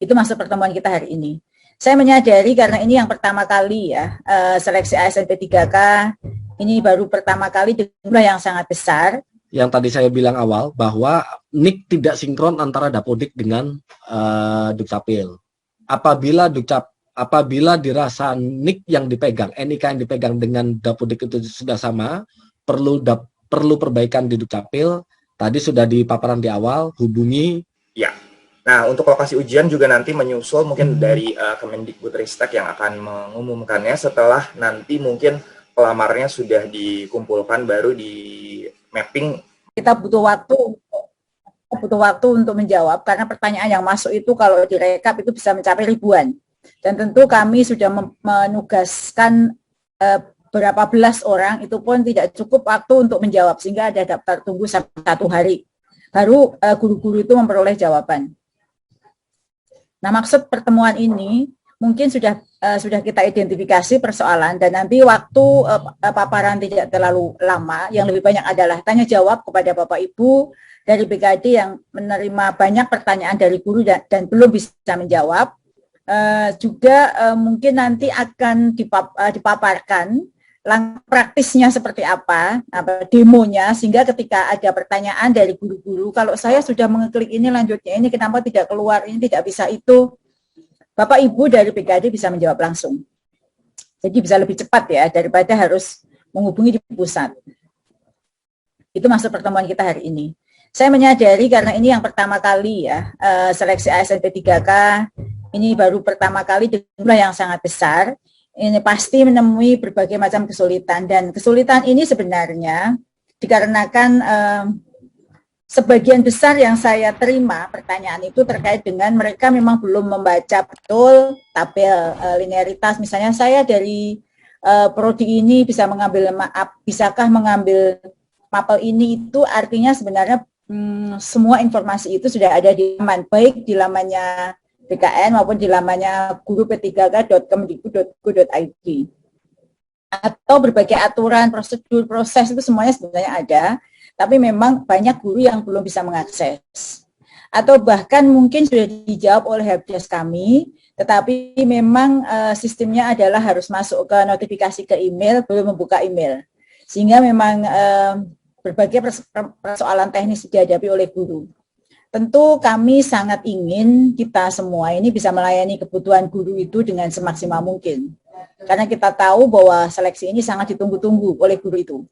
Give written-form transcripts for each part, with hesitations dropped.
Itu masuk pertemuan kita hari ini. Saya menyadari karena ini yang pertama kali ya, seleksi ASN P3K, ini baru pertama kali jumlah yang sangat besar. Yang tadi saya bilang awal, bahwa NIK tidak sinkron antara Dapodik dengan Dukcapil. Apabila dirasa NIK yang dipegang, NIK yang dipegang dengan Dapodik itu sudah sama, perlu perbaikan di Dukcapil. Tadi sudah di paparan di awal, hubungi. Ya. Nah, untuk lokasi ujian juga nanti menyusul mungkin dari Kemendikbudristek yang akan mengumumkannya setelah nanti mungkin pelamarnya sudah dikumpulkan, baru di mapping. Kita butuh waktu untuk menjawab, karena pertanyaan yang masuk itu kalau direkap itu bisa mencapai ribuan. Dan tentu kami sudah menugaskan berapa belas orang, itu pun tidak cukup waktu untuk menjawab, sehingga ada daftar tunggu sampai 1 hari. Baru guru-guru itu memperoleh jawaban. Nah, maksud pertemuan ini mungkin sudah kita identifikasi persoalan, dan nanti waktu paparan tidak terlalu lama. Yang lebih banyak adalah tanya jawab kepada Bapak Ibu dari BKD yang menerima banyak pertanyaan dari guru dan belum bisa menjawab. Juga mungkin nanti akan dipaparkan langkah praktisnya seperti apa demonya, sehingga ketika ada pertanyaan dari guru-guru, kalau saya sudah mengeklik ini lanjutnya ini kenapa tidak keluar, ini tidak bisa itu, Bapak Ibu dari BKD bisa menjawab langsung. Jadi bisa lebih cepat ya, daripada harus menghubungi di pusat. Itu masuk pertemuan kita hari ini. Saya menyadari karena ini yang pertama kali ya, seleksi ASN P3K, ini baru pertama kali jumlah yang sangat besar. Ini pasti menemui berbagai macam kesulitan, dan kesulitan ini sebenarnya dikarenakan sebagian besar yang saya terima pertanyaan itu terkait dengan mereka memang belum membaca betul tabel linearitas. Misalnya saya dari prodi ini bisa mengambil bisakah mengambil mapel ini, itu artinya sebenarnya semua informasi itu sudah ada di laman, baik di lamannya BKN maupun di lamannya guru-p3k.kemendikbud.go.id, atau berbagai aturan, prosedur, proses itu semuanya sebenarnya ada, tapi memang banyak guru yang belum bisa mengakses, atau bahkan mungkin sudah dijawab oleh helpdesk kami, tetapi memang sistemnya adalah harus masuk ke notifikasi ke email, belum membuka email, sehingga memang berbagai persoalan teknis dihadapi oleh guru. Tentu kami sangat ingin kita semua ini bisa melayani kebutuhan guru itu dengan semaksimal mungkin. Karena kita tahu bahwa seleksi ini sangat ditunggu-tunggu oleh guru itu.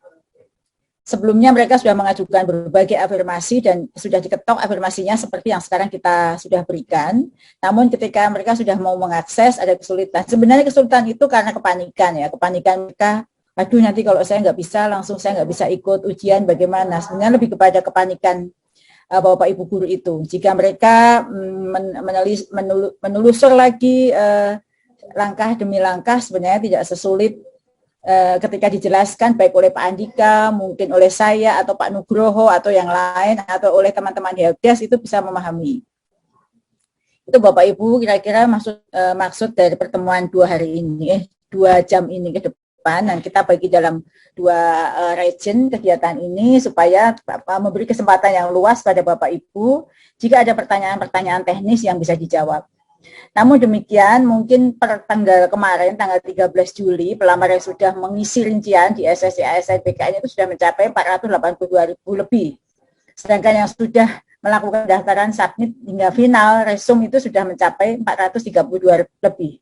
Sebelumnya mereka sudah mengajukan berbagai afirmasi dan sudah diketok afirmasinya seperti yang sekarang kita sudah berikan. Namun ketika mereka sudah mau mengakses ada kesulitan. Sebenarnya kesulitan itu karena kepanikan ya. Kepanikan mereka, aduh nanti kalau saya nggak bisa, langsung saya nggak bisa ikut ujian bagaimana. Sebenarnya lebih kepada kepanikan Bapak Ibu guru itu. Jika mereka menelusur lagi langkah demi langkah, sebenarnya tidak sesulit ketika dijelaskan baik oleh Pak Andika, mungkin oleh saya atau Pak Nugroho atau yang lain, atau oleh teman-teman helpdesk, itu bisa memahami. Itu Bapak Ibu kira-kira maksud dari pertemuan 2 hari ini, 2 jam ini ke depan. Dan kita bagi dalam 2 region kegiatan ini supaya memberi kesempatan yang luas pada Bapak Ibu jika ada pertanyaan-pertanyaan teknis yang bisa dijawab. Namun demikian, mungkin per tanggal kemarin, tanggal 13 Juli, pelamar yang sudah mengisi rincian di SSC ASN BKN itu sudah mencapai 482.000 lebih. Sedangkan yang sudah melakukan pendaftaran submit hingga final resume itu sudah mencapai 432 lebih.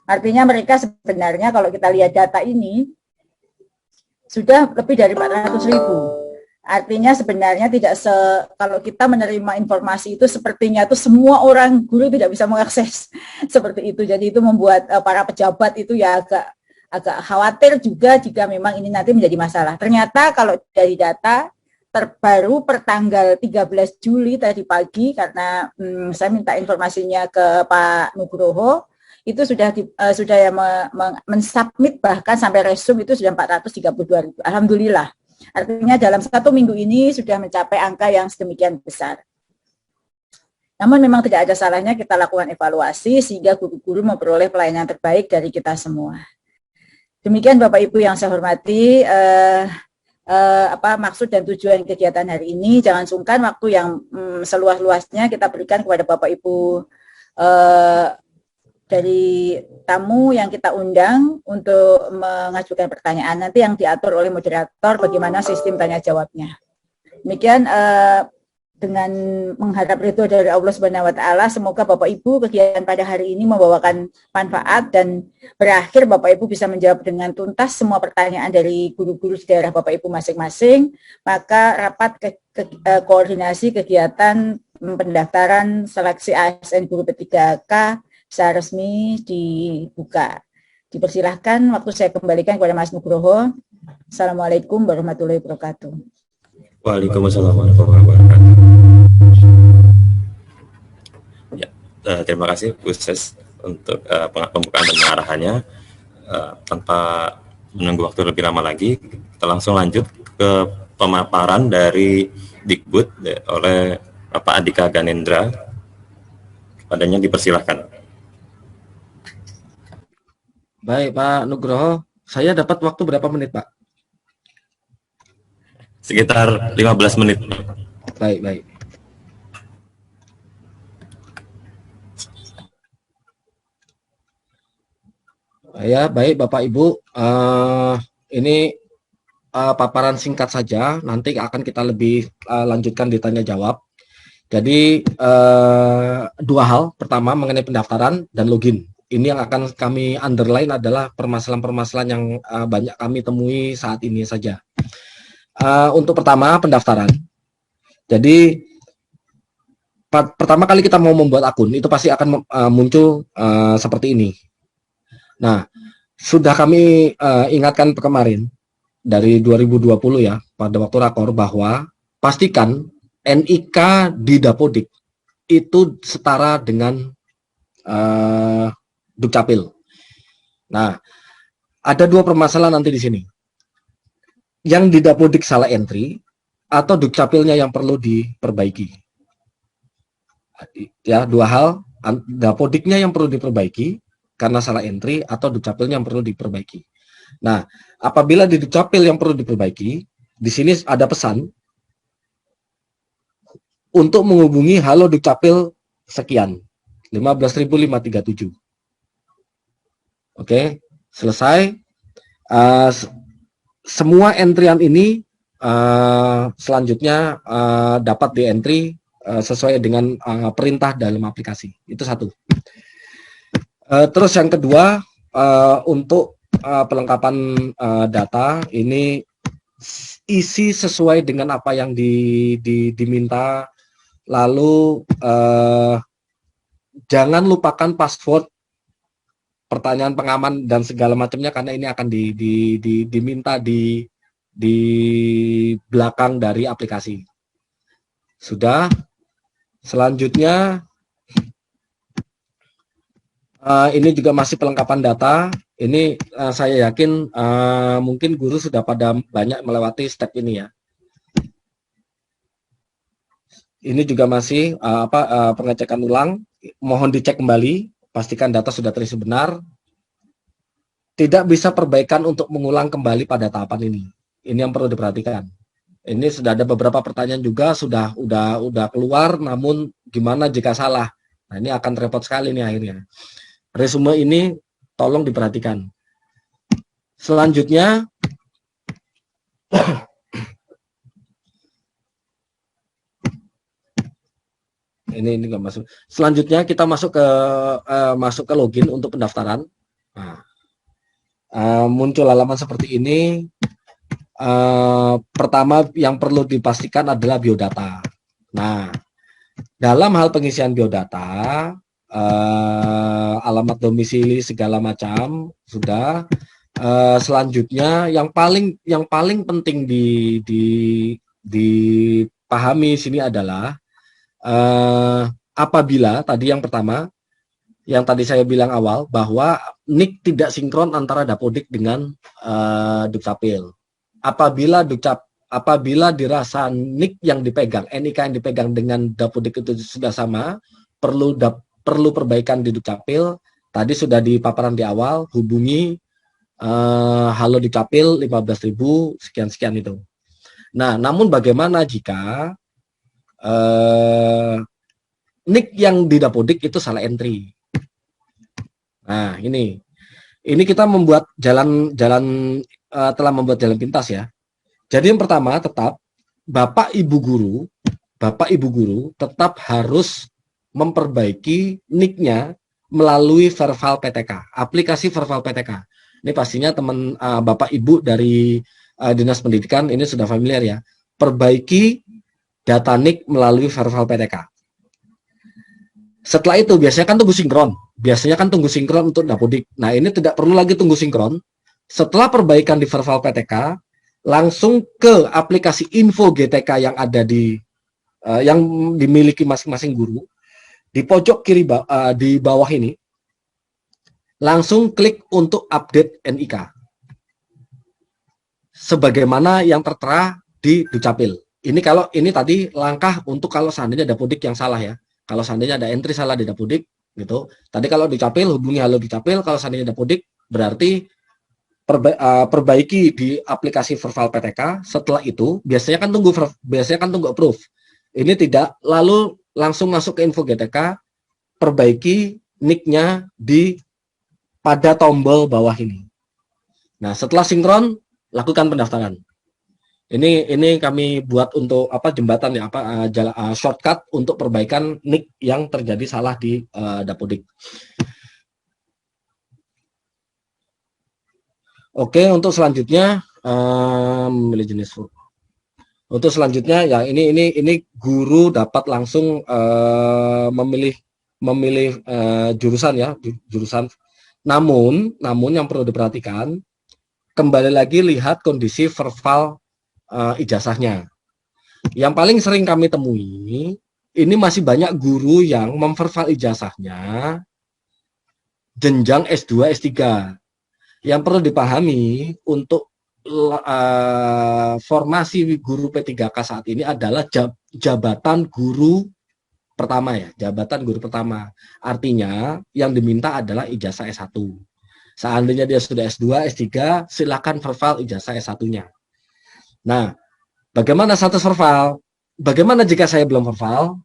Artinya mereka sebenarnya kalau kita lihat data ini sudah lebih dari 400.000. Artinya sebenarnya tidak kalau kita menerima informasi itu sepertinya itu semua orang guru tidak bisa mengakses seperti itu. Jadi itu membuat para pejabat itu ya agak khawatir juga jika memang ini nanti menjadi masalah. Ternyata kalau dari data terbaru per tanggal 13 Juli tadi pagi, karena saya minta informasinya ke Pak Nugroho, itu sudah mensubmit bahkan sampai resume itu sudah 432.000. Alhamdulillah. Artinya dalam 1 minggu ini sudah mencapai angka yang sedemikian besar. Namun memang tidak ada salahnya kita lakukan evaluasi sehingga guru-guru memperoleh pelayanan terbaik dari kita semua. Demikian Bapak Ibu yang saya hormati, maksud dan tujuan kegiatan hari ini. Jangan sungkan waktu yang seluas-luasnya kita berikan kepada Bapak Ibu eh, dari tamu yang kita undang untuk mengajukan pertanyaan. Nanti yang diatur oleh moderator bagaimana sistem tanya jawabnya. Demikian dengan mengharap ridho dari Allah Subhanahu wa taala, semoga Bapak Ibu kegiatan pada hari ini membawakan manfaat dan berakhir Bapak Ibu bisa menjawab dengan tuntas semua pertanyaan dari guru-guru di daerah Bapak Ibu masing-masing. Maka rapat koordinasi kegiatan pendaftaran seleksi ASN guru P3K secara resmi dibuka. Dipersilahkan, waktu saya kembalikan kepada Mas Nugroho. Assalamualaikum warahmatullahi wabarakatuh. Waalaikumsalam warahmatullahi wabarakatuh. Ya, terima kasih Bu Ses untuk pembukaan dan pengarahannya. Tanpa menunggu waktu lebih lama lagi, kita langsung lanjut ke pemaparan dari Dikbud oleh Bapak Andika Ganendra. Padanya dipersilahkan. Baik Pak Nugroho, saya dapat waktu berapa menit Pak? Sekitar 15 menit. Baik. Ya, baik Bapak Ibu. Ini paparan singkat saja. Nanti akan kita lebih lanjutkan di tanya jawab. Jadi dua hal. Pertama mengenai pendaftaran dan login. Ini yang akan kami underline adalah permasalahan-permasalahan yang banyak kami temui saat ini saja. Untuk pertama pendaftaran. Jadi pertama kali kita mau membuat akun itu pasti akan muncul seperti ini. Nah, sudah kami ingatkan kemarin dari 2020 ya pada waktu rakor bahwa pastikan NIK di Dapodik itu setara dengan Dukcapil. Nah, ada dua permasalahan nanti di sini. Yang di Dapodik salah entry atau Dukcapilnya yang perlu diperbaiki. Ya, dua hal, Dapodiknya yang perlu diperbaiki karena salah entry atau Dukcapilnya yang perlu diperbaiki. Nah, apabila di Dukcapil yang perlu diperbaiki, di sini ada pesan untuk menghubungi halo Dukcapil sekian 15.537. Oke, selesai. Semua entrian ini selanjutnya dapat di entry sesuai dengan perintah dalam aplikasi. Itu satu. Terus yang kedua, untuk pelengkapan data ini isi sesuai dengan apa yang diminta. Lalu jangan lupakan password, pertanyaan pengaman dan segala macamnya karena ini akan diminta di belakang dari aplikasi. Sudah. Selanjutnya ini juga masih pelengkapan data. Ini saya yakin mungkin guru sudah pada banyak melewati step ini ya. Ini juga masih pengecekan ulang. Mohon dicek kembali. Pastikan data sudah terisi benar. Tidak bisa perbaikan untuk mengulang kembali pada tahapan ini. Ini yang perlu diperhatikan. Ini sudah ada beberapa pertanyaan juga sudah keluar, namun gimana jika salah? Nah, ini akan repot sekali nih akhirnya. Resume ini tolong diperhatikan. Selanjutnya ini nggak masuk. Selanjutnya kita masuk ke login untuk pendaftaran. Nah, muncul halaman seperti ini. Pertama yang perlu dipastikan adalah biodata. Nah, dalam hal pengisian biodata, alamat domisili segala macam sudah. Selanjutnya yang paling penting dipahami sini adalah apabila tadi yang pertama yang tadi saya bilang awal bahwa NIK tidak sinkron antara Dapodik dengan Dukcapil. Apabila dirasa NIK yang dipegang, NIK yang dipegang dengan Dapodik itu sudah sama, perlu perbaikan di Dukcapil. Tadi sudah di paparan di awal, hubungi halo Dukcapil 15.000 sekian itu. Nah, namun bagaimana jika nick yang di Dapodik itu salah entry. Nah, ini kita membuat telah membuat jalan pintas ya. Jadi yang pertama tetap Bapak Ibu Guru tetap harus memperbaiki nick-nya melalui Verval PTK, aplikasi Verval PTK. Ini pastinya teman Bapak Ibu dari Dinas Pendidikan ini sudah familiar ya. Perbaiki data nick melalui Verval PTK. Setelah itu biasanya kan tunggu sinkron untuk Dapodik. Nah, ini tidak perlu lagi tunggu sinkron. Setelah perbaikan di Verval PTK, langsung ke aplikasi info GTK yang ada yang dimiliki masing-masing guru. Di pojok kiri di bawah ini, langsung klik untuk update NIK. Sebagaimana yang tertera di Dukcapil. Ini tadi langkah untuk kalau seandainya Dapodik yang salah ya. Kalau seandainya ada entry salah di Dapodik, gitu. Tadi kalau Dukcapil hubungi Halo Dukcapil, kalau seandainya Dapodik berarti perbaiki di aplikasi Verval PTK. Setelah itu biasanya kan tunggu approve. Ini tidak, lalu langsung masuk ke info GTK, perbaiki nick-nya pada tombol bawah ini. Nah, setelah sinkron, lakukan pendaftaran. Ini kami buat untuk jembatan ya, shortcut untuk perbaikan nick yang terjadi salah di Dapodik. Oke, untuk selanjutnya memilih jenis. Untuk selanjutnya ya ini guru dapat langsung memilih jurusan ya, jurusan. Namun yang perlu diperhatikan, kembali lagi lihat kondisi Verval ijazahnya. Yang paling sering kami temui, ini masih banyak guru yang memverval ijazahnya jenjang S2, S3. Yang perlu dipahami untuk formasi guru P3K saat ini adalah jabatan guru pertama ya, jabatan guru pertama. Artinya yang diminta adalah ijazah S1. Seandainya dia sudah S2, S3, silakan verval ijazah S1-nya. Nah, bagaimana status verval? Bagaimana jika saya belum verval?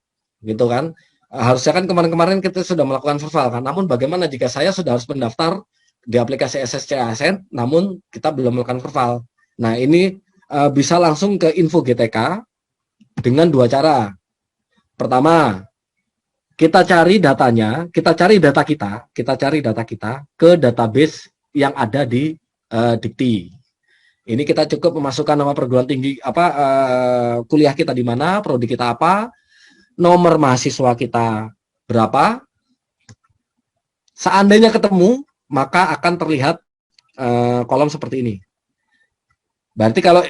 Gitu kan? Harusnya kan kemarin-kemarin kita sudah melakukan verval kan. Namun bagaimana jika saya sudah harus mendaftar di aplikasi SSC ASN, namun kita belum melakukan verval? Nah, ini bisa langsung ke info GTK dengan dua cara. Pertama, kita cari datanya, kita cari data kita ke database yang ada di Dikti. Ini kita cukup memasukkan nama perguruan tinggi kuliah kita di mana, prodi kita apa, nomor mahasiswa kita berapa. Seandainya ketemu, maka akan terlihat kolom seperti ini. Berarti kalau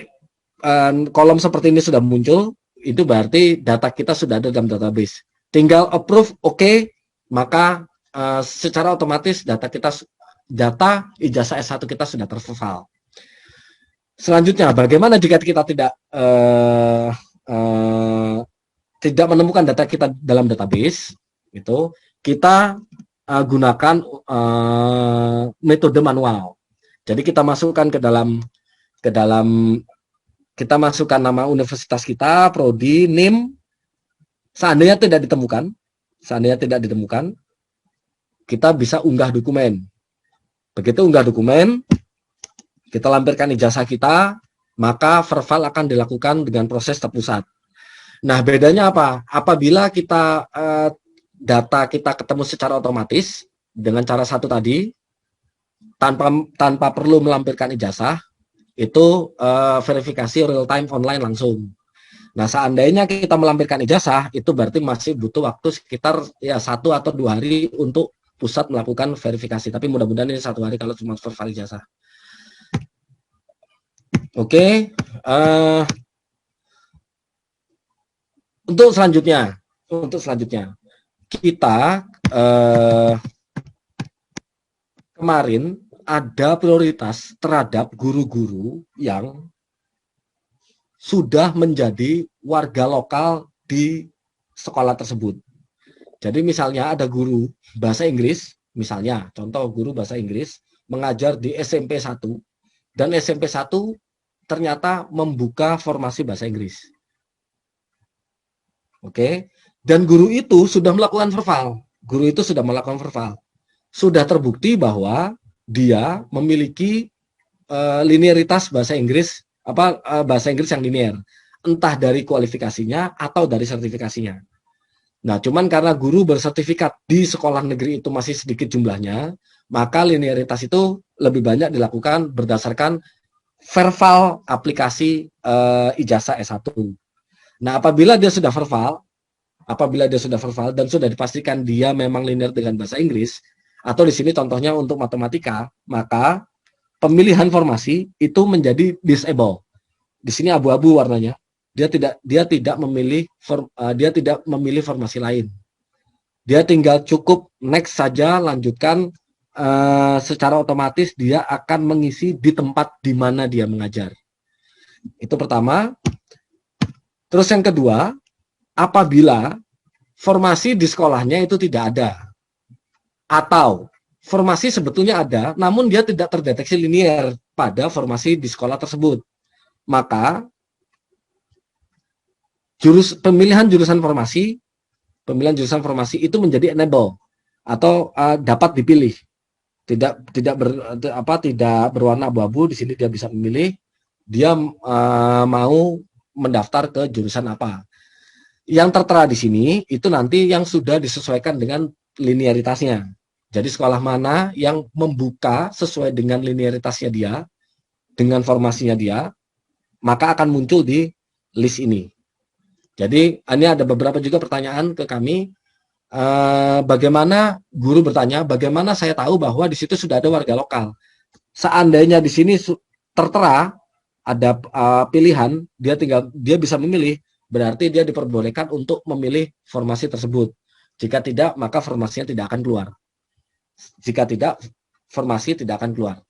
kolom seperti ini sudah muncul, itu berarti data kita sudah ada dalam database. Tinggal approve, oke, maka secara otomatis data ijazah S1 kita sudah terverval. Selanjutnya, bagaimana jika kita tidak menemukan data kita dalam database? Itu kita gunakan metode manual. Jadi kita masukkan ke dalam kita masukkan nama universitas kita, prodi, NIM. Seandainya tidak ditemukan, kita bisa unggah dokumen. Begitu unggah dokumen, kita lampirkan ijazah kita, maka verval akan dilakukan dengan proses terpusat. Nah, bedanya apa? Apabila data kita ketemu secara otomatis dengan cara satu tadi, tanpa perlu melampirkan ijazah, itu verifikasi real time online langsung. Nah, seandainya kita melampirkan ijazah, itu berarti masih butuh waktu sekitar 1 atau 2 hari untuk pusat melakukan verifikasi. Tapi mudah-mudahan ini 1 hari kalau cuma verval ijazah. Oke, untuk selanjutnya kita kemarin ada prioritas terhadap guru-guru yang sudah menjadi warga lokal di sekolah tersebut. Jadi misalnya ada guru bahasa Inggris, misalnya contoh guru bahasa Inggris mengajar di SMP 1 dan SMP 1 ternyata membuka formasi bahasa Inggris. Oke. Dan guru itu sudah melakukan verbal. Guru itu sudah melakukan verbal. Sudah terbukti bahwa dia memiliki linearitas bahasa Inggris, bahasa Inggris yang linear, entah dari kualifikasinya atau dari sertifikasinya. Nah, cuman karena guru bersertifikat di sekolah negeri itu masih sedikit jumlahnya, maka linearitas itu lebih banyak dilakukan berdasarkan verbal aplikasi ijazah S1. Nah, apabila dia sudah verbal dan sudah dipastikan dia memang linear dengan bahasa Inggris, atau di sini contohnya untuk matematika, maka pemilihan formasi itu menjadi disable. Di sini abu-abu warnanya. Dia tidak memilih formasi lain. Dia tinggal cukup next saja, lanjutkan, secara otomatis dia akan mengisi di tempat di mana dia mengajar. Itu pertama. Terus yang kedua, apabila formasi di sekolahnya itu tidak ada, atau formasi sebetulnya ada, namun dia tidak terdeteksi linear pada formasi di sekolah tersebut, maka pemilihan jurusan formasi itu menjadi enable atau dapat dipilih, tidak berwarna abu-abu. Di sini dia bisa memilih dia mau mendaftar ke jurusan apa. Yang tertera di sini itu nanti yang sudah disesuaikan dengan linearitasnya. Jadi sekolah mana yang membuka sesuai dengan linearitasnya dia, dengan formasinya dia, maka akan muncul di list ini. Jadi ini ada beberapa juga pertanyaan ke kami. Bagaimana guru bertanya, bagaimana saya tahu bahwa di situ sudah ada warga lokal? Seandainya di sini tertera ada pilihan, dia bisa memilih, berarti dia diperbolehkan untuk memilih formasi tersebut. Jika tidak, maka formasinya tidak akan keluar. Jika tidak, formasi tidak akan keluar.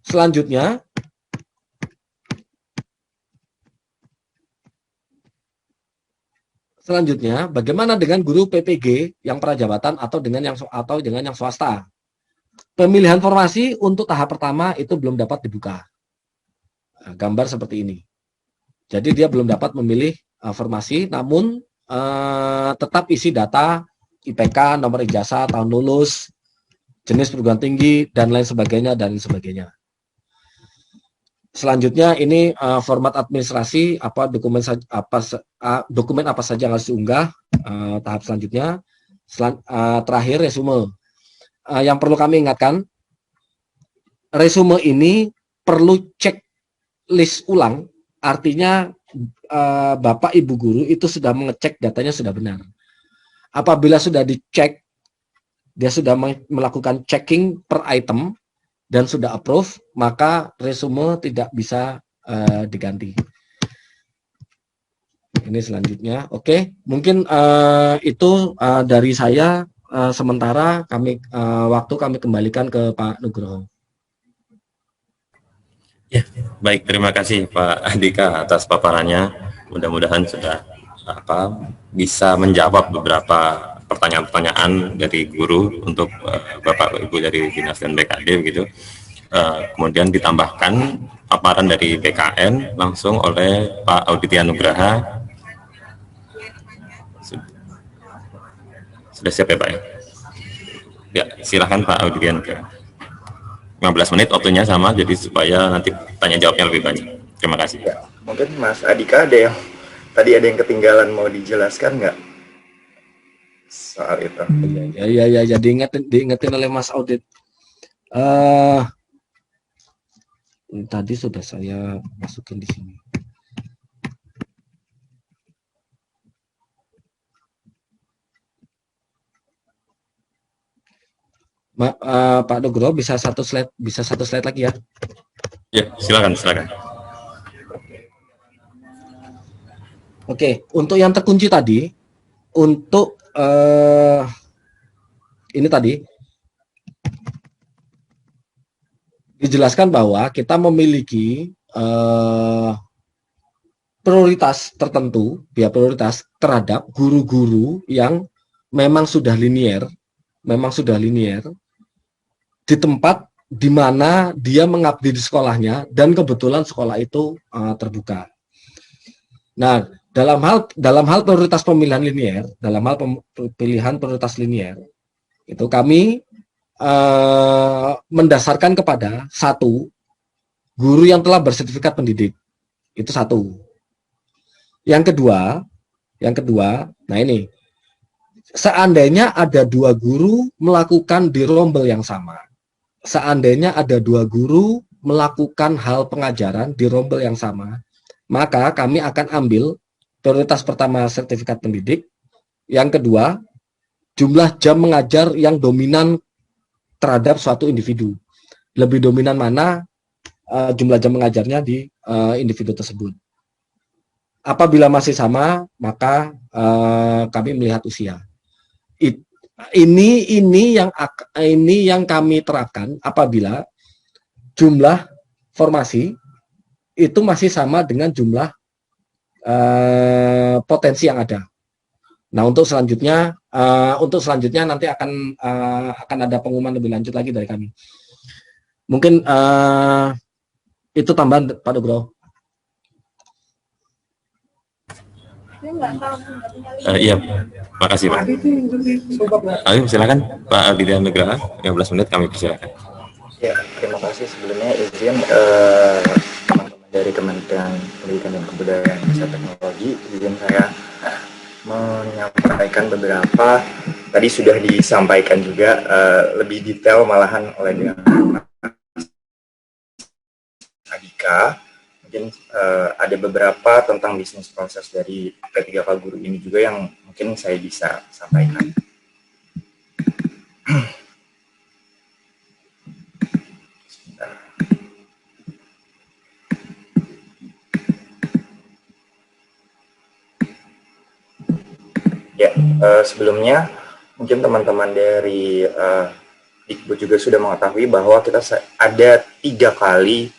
Selanjutnya, bagaimana dengan guru PPG yang prajabatan atau dengan yang swasta? Pemilihan formasi untuk tahap pertama itu belum dapat dibuka. Gambar seperti ini. Jadi dia belum dapat memilih formasi, namun tetap isi data IPK, nomor ijazah, tahun lulus, jenis perguruan tinggi, dan lain sebagainya. Selanjutnya ini format administrasi, dokumen apa saja yang harus diunggah. Tahap selanjutnya, terakhir resume. Yang perlu kami ingatkan, resume ini perlu cek list ulang, artinya Bapak Ibu guru itu sudah mengecek datanya sudah benar. Apabila sudah dicek, dia sudah melakukan checking per item dan sudah approve, maka resume tidak bisa diganti. Ini selanjutnya. Oke, mungkin itu dari saya. Sementara waktu kami kembalikan ke Pak Nugroho. Ya, baik, terima kasih Pak Andika atas paparannya. Mudah-mudahan sudah bisa menjawab beberapa pertanyaan-pertanyaan dari guru untuk Bapak Ibu dari Dinas dan BKD begitu. Kemudian ditambahkan paparan dari BKN langsung oleh Pak Auditya Nugraha. Sudah siap ya Pak ya? Ya, silakan Pak Auditya Nugraha. 15 menit waktunya sama, jadi supaya nanti tanya jawabnya lebih banyak. Terima kasih. Ya, mungkin Mas Andika ada yang ketinggalan mau dijelaskan nggak soal itu? Ya, diingetin oleh Mas Audit. Tadi sudah saya masukin di sini. Pak Nugroho bisa satu slide lagi ya? Ya, silakan. Oke, untuk yang terkunci tadi, untuk ini tadi dijelaskan bahwa kita memiliki prioritas tertentu, ya prioritas terhadap guru-guru yang memang sudah linear di tempat di mana dia mengabdi di sekolahnya dan kebetulan sekolah itu terbuka. Nah, dalam hal prioritas pemilihan linear, pilihan prioritas linear, itu kami mendasarkan kepada satu, guru yang telah bersertifikat pendidik. Itu satu. Yang kedua, nah ini, seandainya ada 2 guru melakukan di rombel yang sama, seandainya ada 2 guru melakukan hal pengajaran di rombel yang sama, maka kami akan ambil prioritas pertama sertifikat pendidik, yang kedua jumlah jam mengajar yang dominan terhadap suatu individu. Lebih dominan mana jumlah jam mengajarnya di individu tersebut. Apabila masih sama, maka kami melihat usia. Ini yang kami terapkan apabila jumlah formasi itu masih sama dengan jumlah potensi yang ada. Nah, untuk selanjutnya nanti akan ada pengumuman lebih lanjut lagi dari kami. Mungkin itu tambahan Pak Nugroho. Iya, makasih Pak. Ayo silakan Pak Aldidian Nugraha, 15 menit kami persilakan. Ya, terima kasih sebelumnya izin teman-teman dari Kementerian Pendidikan dan Kebudayaan dan Teknologi, izin saya menyampaikan beberapa, tadi sudah disampaikan juga lebih detail malahan oleh Adika. Mungkin ada beberapa tentang bisnis proses dari P3K Guru ini juga yang mungkin saya bisa sampaikan. Ya, sebelumnya mungkin teman-teman dari Dikbud juga sudah mengetahui bahwa kita ada 3 kali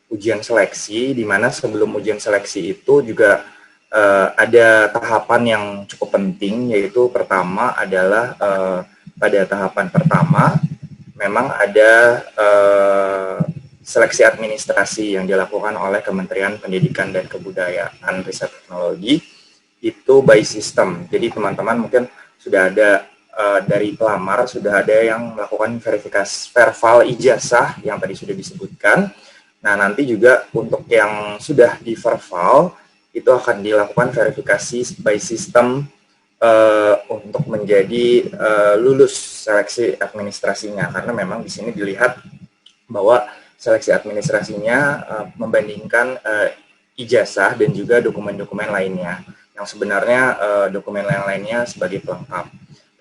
ujian seleksi, di mana sebelum ujian seleksi itu juga ada tahapan yang cukup penting, yaitu pertama adalah pada tahapan pertama memang ada seleksi administrasi yang dilakukan oleh Kementerian Pendidikan dan Kebudayaan Riset Teknologi, itu by system. Jadi teman-teman mungkin sudah ada dari pelamar sudah ada yang melakukan verifikasi verbal ijazah yang tadi sudah disebutkan. Nah, nanti juga untuk yang sudah di verbal itu akan dilakukan verifikasi by system untuk menjadi lulus seleksi administrasinya, karena memang di sini dilihat bahwa seleksi administrasinya membandingkan ijazah dan juga dokumen-dokumen lainnya, yang sebenarnya dokumen yang lainnya sebagai pelengkap.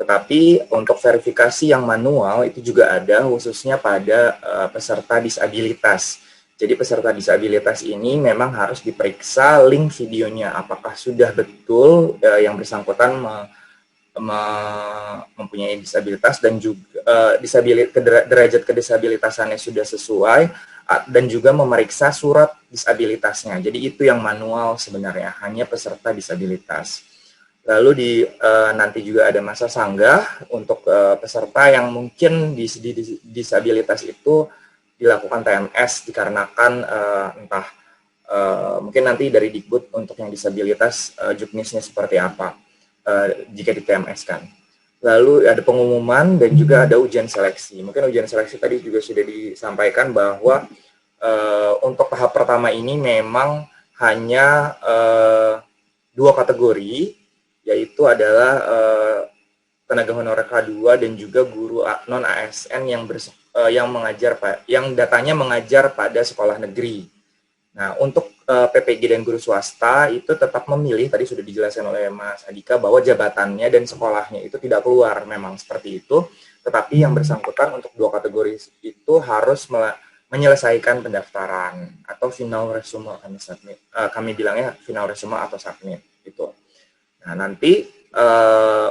Tetapi untuk verifikasi yang manual itu juga ada, khususnya pada peserta disabilitas. Jadi peserta disabilitas ini memang harus diperiksa link videonya, apakah sudah betul yang bersangkutan mempunyai disabilitas dan juga derajat kedisabilitasannya sudah sesuai, dan juga memeriksa surat disabilitasnya. Jadi itu yang manual sebenarnya, hanya peserta disabilitas. Lalu nanti juga ada masa sanggah untuk peserta yang mungkin disabilitas itu dilakukan TMS dikarenakan mungkin nanti dari Dikbud untuk yang disabilitas juknisnya seperti apa jika di TMS-kan. Lalu ada pengumuman dan juga ada ujian seleksi. Mungkin ujian seleksi tadi juga sudah disampaikan bahwa untuk tahap pertama ini memang hanya 2 kategori, yaitu adalah tenaga honorer K2 dan juga guru non ASN yang datanya mengajar pada sekolah negeri. Nah, untuk PPG dan guru swasta itu tetap memilih, tadi sudah dijelaskan oleh Mas Adika bahwa jabatannya dan sekolahnya itu tidak keluar, memang seperti itu. Tetapi yang bersangkutan untuk 2 kategori itu harus menyelesaikan pendaftaran atau final resume kami bilangnya final resume atau submit itu. Nah, nanti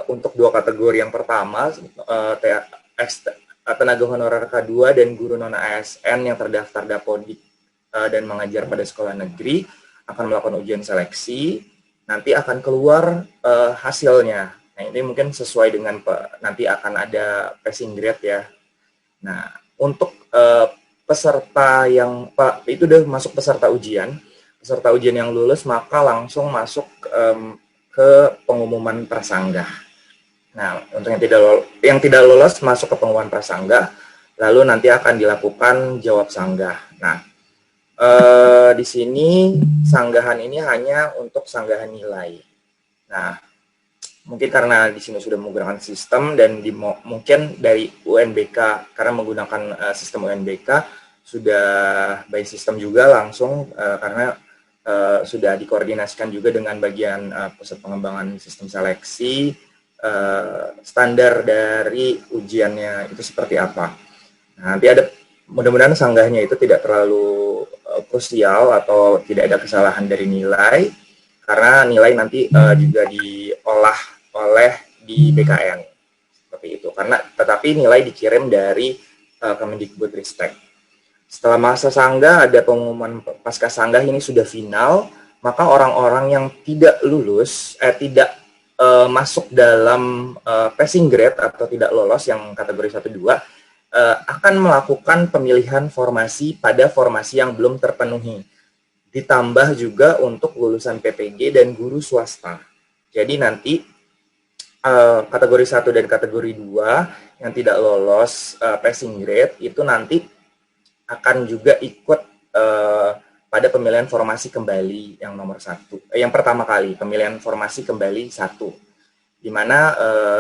untuk 2 kategori yang pertama tenaga honorer K2 dan guru non ASN yang terdaftar Dapodik dan mengajar pada sekolah negeri akan melakukan ujian seleksi, nanti akan keluar hasilnya. Nah, ini mungkin sesuai dengan nanti akan ada passing grade ya. Nah, untuk peserta yang itu udah masuk peserta ujian peserta ujian yang lulus maka langsung masuk ke pengumuman prasanggah. Nah, untuk yang tidak lolos masuk ke pengumuman prasanggah, lalu nanti akan dilakukan jawab sanggah. Nah, di sini sanggahan ini hanya untuk sanggahan nilai. Nah, mungkin karena di sini sudah menggunakan sistem dan mungkin dari UNBK karena menggunakan sistem UNBK sudah by sistem juga langsung karena sudah dikoordinasikan juga dengan bagian pusat pengembangan sistem seleksi standar dari ujiannya itu seperti apa. Nah, nanti ada mudah-mudahan sanggahnya itu tidak terlalu krusial atau tidak ada kesalahan dari nilai karena nilai nanti juga diolah oleh di BKN seperti itu. Karena tetapi nilai dikirim dari Kemendikbudristek. Setelah masa sanggah ada pengumuman pasca sanggah ini sudah final, maka orang-orang yang tidak lulus tidak masuk dalam passing grade atau tidak lolos yang kategori 1 2 akan melakukan pemilihan formasi pada formasi yang belum terpenuhi. Ditambah juga untuk lulusan PPG dan guru swasta. Jadi nanti kategori 1 dan kategori 2 yang tidak lolos passing grade itu nanti akan juga ikut pada pemilihan formasi kembali yang nomor 1. Yang pertama kali, pemilihan formasi kembali 1. Di mana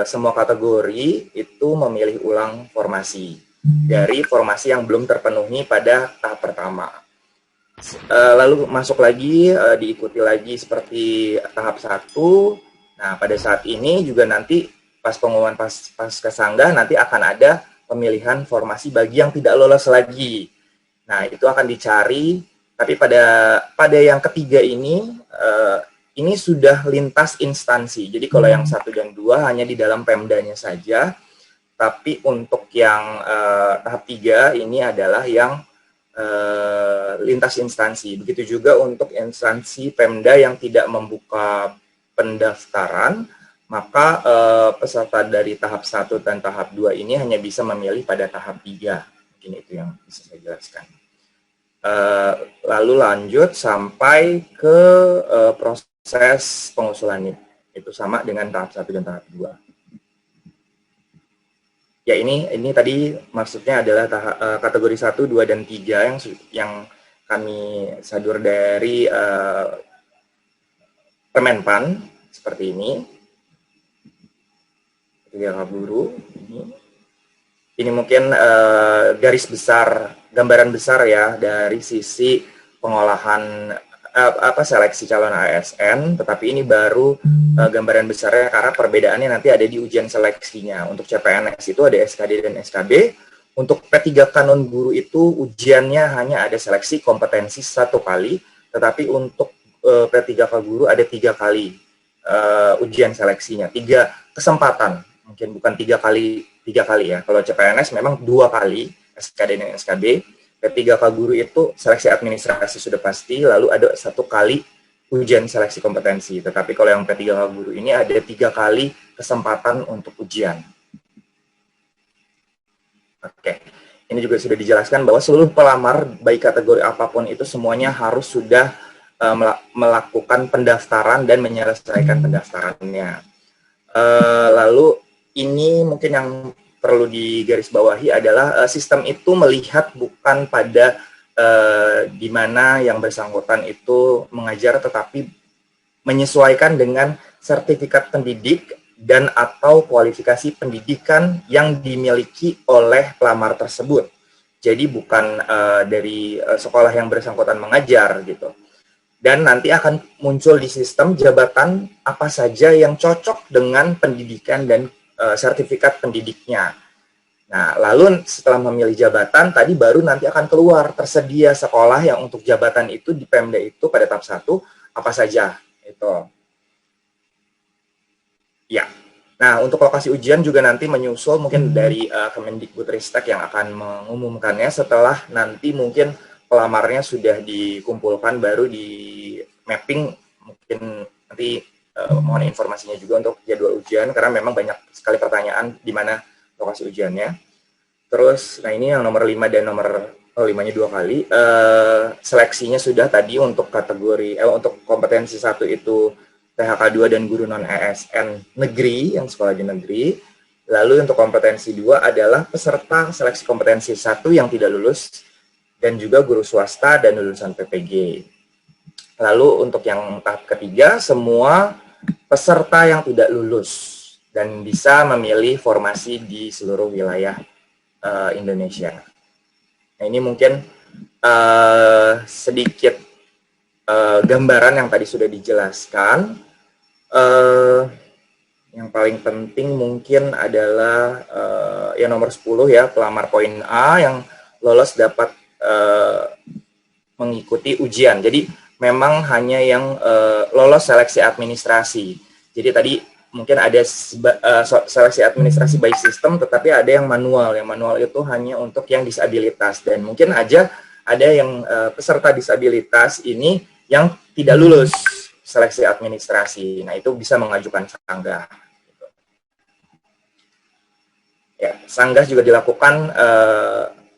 semua kategori itu memilih ulang formasi dari formasi yang belum terpenuhi pada tahap pertama. Lalu masuk lagi, diikuti lagi seperti tahap 1. Nah, pada saat ini juga nanti pas pengumuman pasca sanggah nanti akan ada pemilihan formasi bagi yang tidak lolos lagi. Nah, itu akan dicari, tapi pada yang ketiga ini sudah lintas instansi. Jadi kalau yang 1 dan 2 hanya di dalam Pemdanya saja, tapi untuk yang tahap 3 ini adalah yang lintas instansi. Begitu juga untuk instansi Pemda yang tidak membuka pendaftaran, maka peserta dari tahap 1 dan tahap 2 ini hanya bisa memilih pada tahap 3. Mungkin itu yang bisa saya jelaskan. Lalu lanjut sampai ke proses pengusulan NIP. Itu sama dengan tahap 1 dan tahap 2. Ya, ini tadi maksudnya adalah kategori 1, 2, dan 3 yang kami sadur dari Kemenpan seperti ini. Tiga guru ini mungkin garis besar, gambaran besar ya dari sisi pengolahan seleksi calon ASN, tetapi ini baru gambaran besarnya karena perbedaannya nanti ada di ujian seleksinya. Untuk CPNS itu ada SKD dan SKB. Untuk P3 Kanon Guru itu ujiannya hanya ada seleksi kompetensi 1 kali, tetapi untuk P3K Guru ada 3 kali ujian seleksinya, 3 kesempatan. Mungkin bukan 3 kali ya. Kalau CPNS memang 2 kali SKD dan SKB. P3K Guru itu seleksi administrasi sudah pasti, lalu ada 1 kali ujian seleksi kompetensi. Tetapi kalau yang P3K Guru ini ada 3 kali kesempatan untuk ujian. Oke, ini juga sudah dijelaskan bahwa seluruh pelamar baik kategori apapun itu semuanya harus sudah melakukan pendaftaran dan menyelesaikan pendaftarannya. Lalu ini mungkin yang perlu digarisbawahi adalah sistem itu melihat bukan pada di mana yang bersangkutan itu mengajar, tetapi menyesuaikan dengan sertifikat pendidik dan atau kualifikasi pendidikan yang dimiliki oleh pelamar tersebut. Jadi bukan dari sekolah yang bersangkutan mengajar gitu. Dan nanti akan muncul di sistem jabatan apa saja yang cocok dengan pendidikan dan sertifikat pendidiknya. Nah, lalu setelah memilih jabatan, tadi baru nanti akan keluar tersedia sekolah yang untuk jabatan itu di Pemda itu pada tahap 1 apa saja. Itu. Ya. Nah, untuk lokasi ujian juga nanti menyusul mungkin dari Kemendikbudristek yang akan mengumumkannya setelah nanti mungkin pelamarnya sudah dikumpulkan, baru di mapping. Mungkin nanti mohon informasinya juga untuk jadwal ujian, karena memang banyak sekali pertanyaan di mana lokasi ujiannya. Terus, nah ini yang nomor 5 dan nomor limanya 2 kali. Seleksinya sudah tadi untuk kategori, untuk kompetensi 1 itu THK 2 dan guru non ASN negeri yang sekolah di negeri. Lalu untuk kompetensi 2 adalah peserta seleksi kompetensi 1 yang tidak lulus dan juga guru swasta dan lulusan PPG. Lalu untuk yang tahap ketiga, semua peserta yang tidak lulus dan bisa memilih formasi di seluruh wilayah Indonesia. Nah, ini mungkin sedikit gambaran yang tadi sudah dijelaskan. Yang paling penting mungkin adalah yang nomor 10 ya, pelamar poin A yang lolos dapat mengikuti ujian. Jadi memang hanya yang lolos seleksi administrasi. Jadi tadi mungkin ada seleksi administrasi by system, tetapi ada yang manual. Yang manual itu hanya untuk yang disabilitas. Dan mungkin aja ada yang peserta disabilitas ini yang tidak lulus seleksi administrasi. Nah, itu bisa mengajukan sanggah. Ya, sanggah juga dilakukan,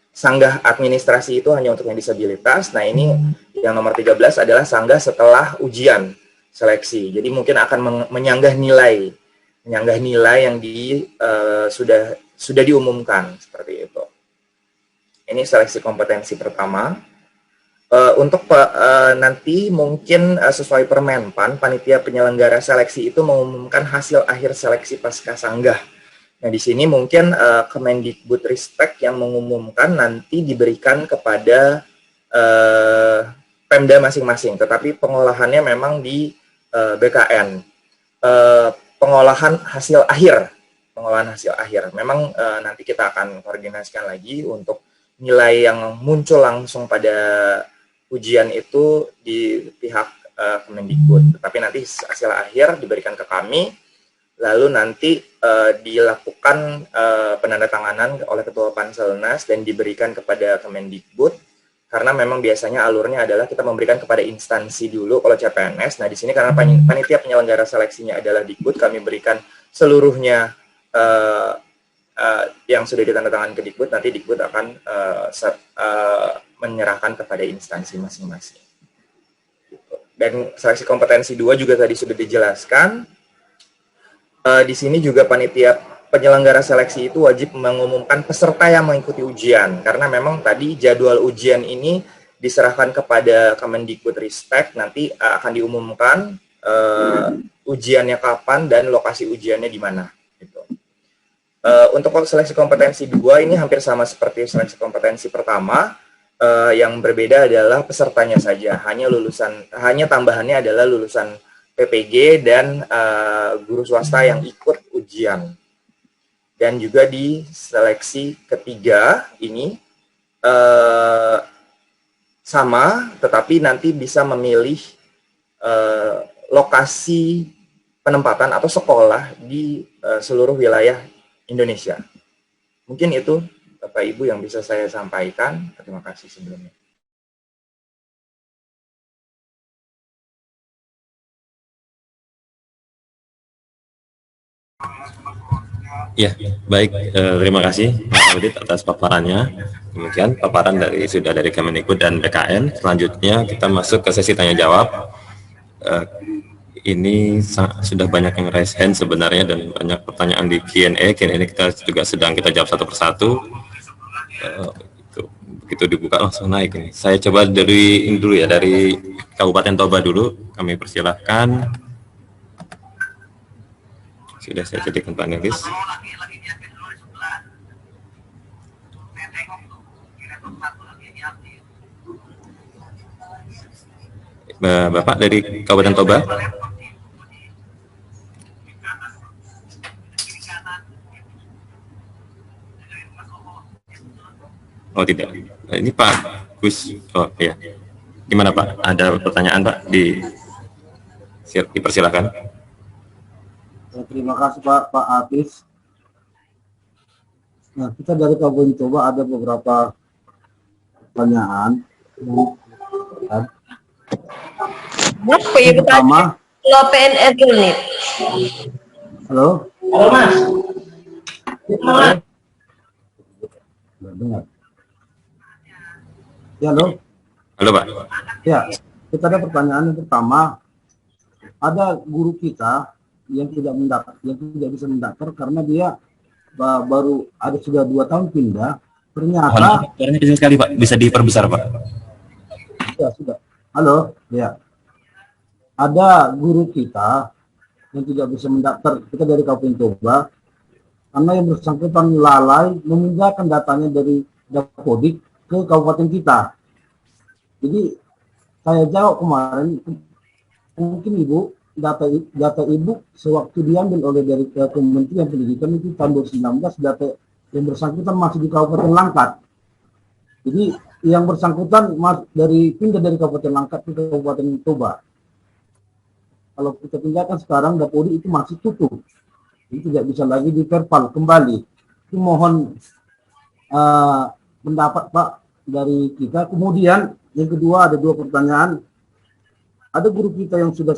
sanggah administrasi itu hanya untuk yang disabilitas. Nah, ini yang nomor 13 adalah sanggah setelah ujian seleksi. Jadi mungkin akan menyanggah nilai yang sudah diumumkan seperti itu. Ini seleksi kompetensi pertama. Untuk nanti mungkin sesuai Permenpan, panitia penyelenggara seleksi itu mengumumkan hasil akhir seleksi pasca sanggah. Nah, di sini mungkin Kemendikbudristek yang mengumumkan nanti diberikan kepada Pemda masing-masing, tetapi pengolahannya memang di BKN. Pengolahan hasil akhir. Memang nanti kita akan koordinasikan lagi untuk nilai yang muncul langsung pada ujian itu di pihak Kemendikbud. Tetapi nanti hasil akhir diberikan ke kami, lalu nanti dilakukan penandatanganan oleh Ketua Panselnas dan diberikan kepada Kemendikbud, karena memang biasanya alurnya adalah kita memberikan kepada instansi dulu kalau CPNS. Nah, di sini karena panitia penyelenggara seleksinya adalah Dikbud, kami berikan seluruhnya yang sudah ditandatangani ke Dikbud, nanti Dikbud akan menyerahkan kepada instansi masing-masing. Dan seleksi kompetensi 2 juga tadi sudah dijelaskan. Di sini juga panitia penyelenggara seleksi itu wajib mengumumkan peserta yang mengikuti ujian, karena memang tadi jadwal ujian ini diserahkan kepada Kemendikbudristek, nanti akan diumumkan ujiannya kapan dan lokasi ujiannya di mana. Gitu. Untuk seleksi kompetensi 2 ini hampir sama seperti seleksi kompetensi pertama. Yang berbeda adalah pesertanya saja, hanya tambahannya adalah lulusan PPG dan guru swasta yang ikut ujian. Dan juga di seleksi ketiga ini sama, tetapi nanti bisa memilih lokasi penempatan atau sekolah di seluruh wilayah Indonesia. Mungkin itu Bapak Ibu yang bisa saya sampaikan. Terima kasih sebelumnya. Ya, baik. Terima kasih Mas Audit atas paparannya. Demikian paparan dari Kemendikbud dan BKN. Selanjutnya kita masuk ke sesi tanya jawab. Ini sudah banyak yang raise hand sebenarnya dan banyak pertanyaan di Q&A. Q&A kita juga sedang kita jawab satu persatu. Begitu dibuka langsung naik ini. Saya coba dari ini dulu ya, dari Kabupaten Toba dulu. Kami persilahkan. Sudah saya jadikan panelis. Bapak dari Kabupaten Toba. Oh tidak, ini Pak Gus. Oh ya, gimana Pak? Ada pertanyaan Pak? Dipersilakan. Terima kasih Pak Atis. Nah, kita dari Kabupaten Toba ada beberapa pertanyaan. Yang pertama, PNR unit. halo. Halo Mas. Dengar. Ya, halo. Halo Pak. Ya, kita ada pertanyaan yang pertama. Ada guru kita yang tidak bisa mendaftar karena dia baru ada sudah 2 tahun pindah. Ternyata Suaranya kecil sekali Pak, bisa diperbesar Pak. ya sudah. Halo, ya. Ada guru kita yang tidak bisa mendaftar, kita dari Kabupaten Toba, karena yang bersangkutan lalai memindahkan datanya dari Dapodik ke kabupaten kita. Jadi saya jawab kemarin, mungkin Ibu, data Ibu sewaktu diambil oleh dari Kementerian Pendidikan itu tahun 2019, data yang bersangkutan masih di Kabupaten Langkat. Jadi yang bersangkutan pindah dari Kabupaten Langkat ke Kabupaten Toba. Kalau kita pindahkan sekarang, Dapodi itu masih tutup. Jadi tidak bisa lagi diverpal kembali. Itu mohon pendapat Pak dari kita. Kemudian yang kedua, ada 2 pertanyaan. Ada guru kita yang sudah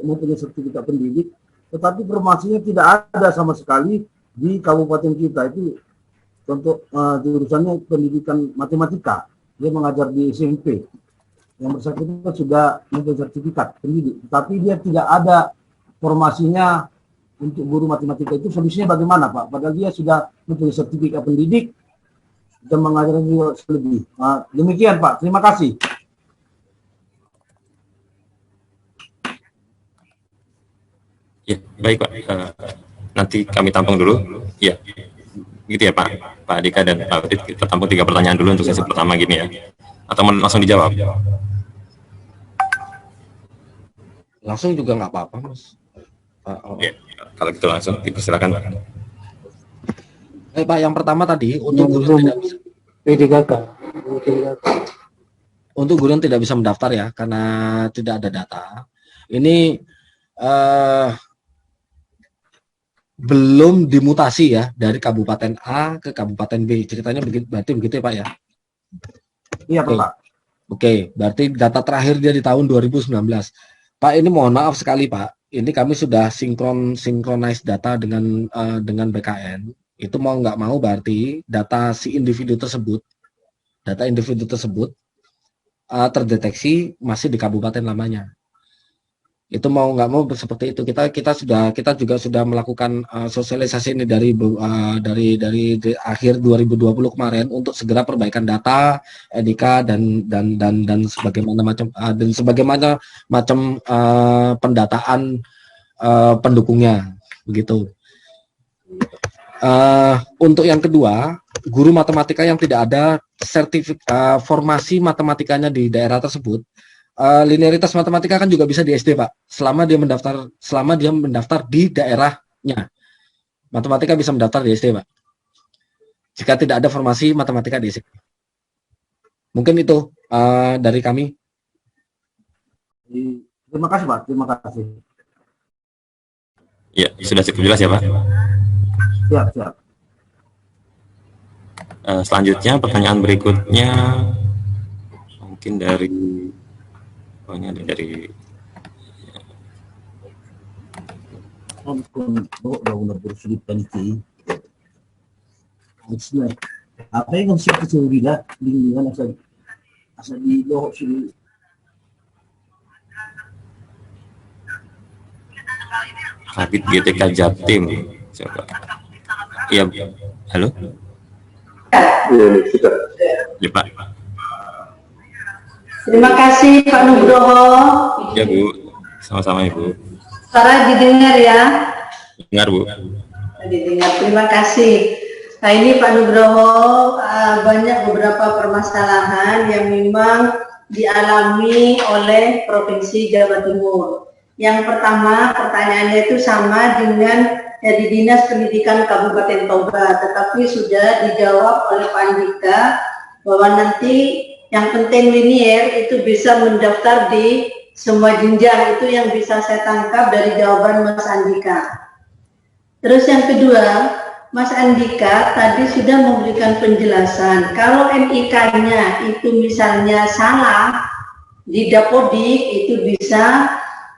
mempunyai sertifikat pendidik, tetapi formasinya tidak ada sama sekali di kabupaten kita. Itu untuk jurusannya pendidikan matematika. Dia mengajar di SMP. Yang bersangkutan sudah mempunyai sertifikat pendidik, tapi dia tidak ada formasinya untuk guru matematika. Itu solusinya bagaimana Pak? Padahal dia sudah mempunyai sertifikat pendidik dan mengajar juga lebih. Demikian Pak, terima kasih. Ya, baik Pak. Nanti kami tampung dulu. Ya, gitu ya Pak. Pak Dika dan Pak Udit, kita tampung 3 pertanyaan dulu untuk sesi pertama gini ya. Atau langsung dijawab? Langsung juga nggak apa-apa, Mas. Ya, kalau gitu langsung dipersilakan Pak. Pak, yang pertama tadi untuk guru yang tidak bisa mendaftar ya karena tidak ada data. Ini belum dimutasi ya dari Kabupaten A ke Kabupaten B. Ceritanya berarti begitu ya Pak ya? Iya Pak. Oke, berarti data terakhir dia di tahun 2019. Pak, ini mohon maaf sekali Pak. Ini kami sudah synchronize data dengan BKN. Itu mau nggak mau berarti data individu tersebut terdeteksi masih di kabupaten lamanya. Itu mau nggak mau seperti itu. Kita juga sudah melakukan sosialisasi ini dari akhir 2020 kemarin untuk segera perbaikan data NIK dan sebagaimana macam pendataan pendukungnya begitu. Untuk yang kedua, guru matematika yang tidak ada sertifikat formasi matematikanya di daerah tersebut, linearitas matematika kan juga bisa di SD Pak, selama dia mendaftar di daerahnya. Matematika bisa mendaftar di SD Pak, jika tidak ada formasi matematika di SD. Mungkin itu dari kami. Terima kasih Pak, terima kasih. Ya, sudah cukup jelas ya Pak. Siap. Selanjutnya pertanyaan berikutnya mungkin dari apa yang harus kita lingkungan asal di lohok sini. Kabit GTK Jatim. Coba. Iya, halo. Ya Pak. Terima kasih Pak Nugroho. Ya Bu, sama-sama Ibu. Suara didengar ya? Dengar Bu. Didengar, terima kasih. Nah ini Pak Nugroho, banyak beberapa permasalahan yang memang dialami oleh Provinsi Jawa Timur. Yang pertama, pertanyaannya itu sama dengan dari Dinas Pendidikan Kabupaten Toba, tetapi sudah dijawab oleh Pak Andika bahwa nanti yang penting linier itu bisa mendaftar di semua jenjang. Itu yang bisa saya tangkap dari jawaban Mas Andika. Terus yang kedua, Mas Andika tadi sudah memberikan penjelasan kalau NIK-nya itu misalnya salah di Dapodik itu bisa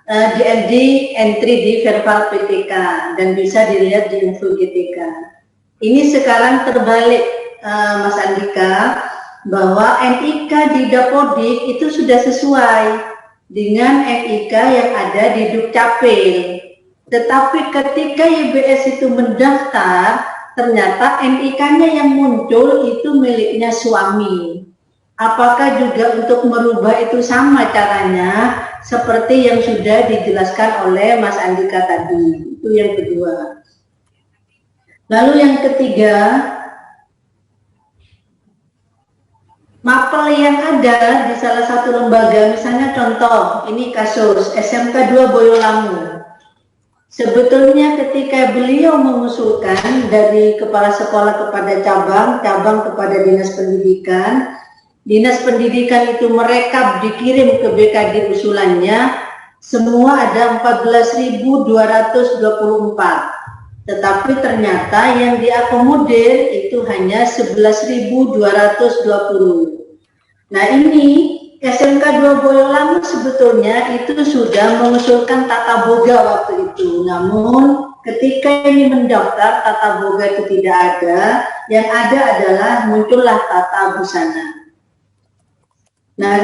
di entry di verbal PTK dan bisa dilihat di info GTK. Ini sekarang terbalik Mas Andika, bahwa NIK di Dapodik itu sudah sesuai dengan NIK yang ada di Dukcapil. Tetapi ketika YBS itu mendaftar, ternyata NIK-nya yang muncul itu miliknya suami. Apakah juga untuk merubah itu sama caranya seperti yang sudah dijelaskan oleh Mas Andika tadi? Itu yang kedua. Lalu yang ketiga, mapel yang ada di salah satu lembaga, misalnya contoh, ini kasus SMK 2 Boyolali. Sebetulnya ketika beliau mengusulkan dari kepala sekolah kepada cabang, cabang kepada dinas pendidikan itu merekap dikirim ke BKD usulannya, semua ada 14.224. Tetapi ternyata yang diakomodir itu hanya 11.220. Nah ini SMK 2 Boyolali sebetulnya itu sudah mengusulkan tata boga waktu itu. Namun ketika ini mendaftar tata boga itu tidak ada, yang ada adalah muncullah tata busana. Nah,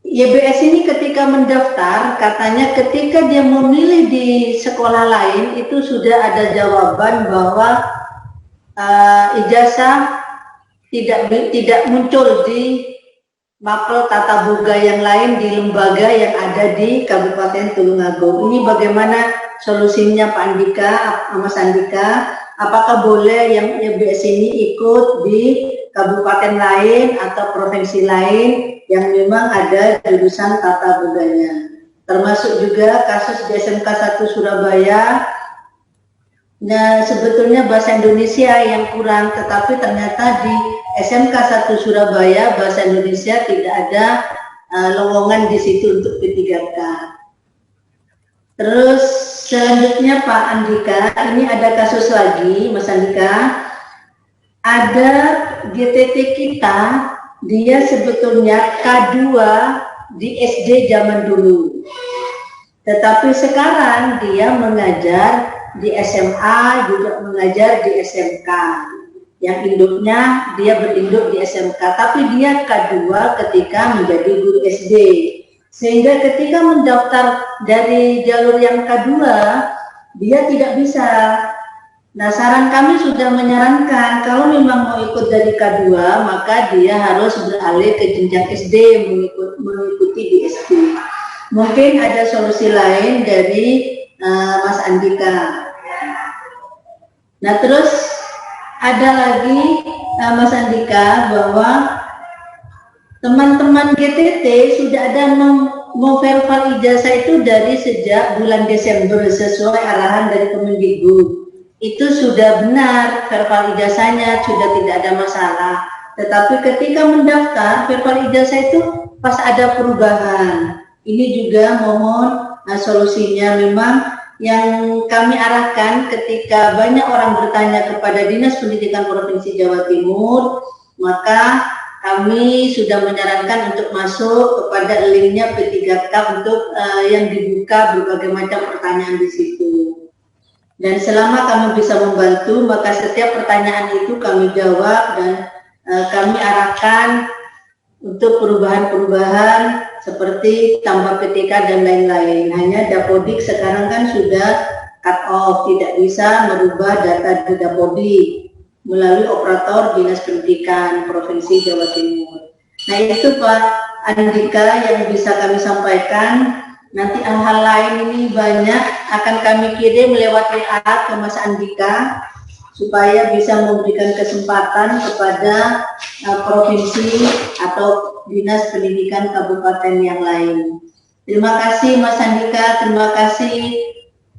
YBS ini ketika mendaftar, katanya ketika dia memilih di sekolah lain, itu sudah ada jawaban bahwa ijazah tidak muncul di mapel tata boga yang lain di lembaga yang ada di Kabupaten Tulungagung. Ini bagaimana solusinya Pak Andika, Mas Andika? Apakah boleh yang YBS ini ikut di kabupaten lain atau provinsi lain yang memang ada jurusan tata boganya? Termasuk juga kasus di SMK 1 Surabaya. Nah, sebetulnya bahasa Indonesia yang kurang, tetapi ternyata di SMK 1 Surabaya bahasa Indonesia tidak ada lowongan di situ untuk P3K. Terus selanjutnya Pak Andika, ini ada kasus lagi, Mas Andika. Ada GTT kita, dia sebetulnya K2 di SD zaman dulu. Tetapi sekarang dia mengajar di SMA, juga mengajar di SMK. Yang induknya, dia berinduk di SMK, tapi dia K2 ketika menjadi guru SD. Sehingga ketika mendaftar dari jalur yang K2, dia tidak bisa. Nah, saran kami sudah menyarankan, kalau memang mau ikut dari K2, maka dia harus beralih ke jenjang SD, mengikuti di SD. Mungkin ada solusi lain dari Mas Andika. Nah, terus ada lagi Mas Andika bahwa teman-teman GTT sudah ada memverify ijazah itu dari sejak bulan Desember sesuai arahan dari Kemendikbud. Itu sudah benar, verify ijazahnya sudah tidak ada masalah. Tetapi ketika mendaftar, verify ijazah itu pas ada perubahan. Ini juga mohon solusinya. Memang yang kami arahkan ketika banyak orang bertanya kepada Dinas Pendidikan Provinsi Jawa Timur, maka kami sudah menyarankan untuk masuk kepada linknya P3K untuk yang dibuka berbagai macam pertanyaan di situ. Dan selama kami bisa membantu, maka setiap pertanyaan itu kami jawab dan kami arahkan untuk perubahan-perubahan seperti tambah PTK dan lain-lain. Hanya Dapodik sekarang kan sudah cut off, tidak bisa merubah data di Dapodik melalui operator Dinas Pendidikan Provinsi Jawa Timur. Nah itu Pak Andika yang bisa kami sampaikan. Nanti hal-hal lain ini banyak akan kami kirim lewat WA ke Mas Andika supaya bisa memberikan kesempatan kepada provinsi atau Dinas Pendidikan Kabupaten yang lain. Terima kasih Mas Andika, terima kasih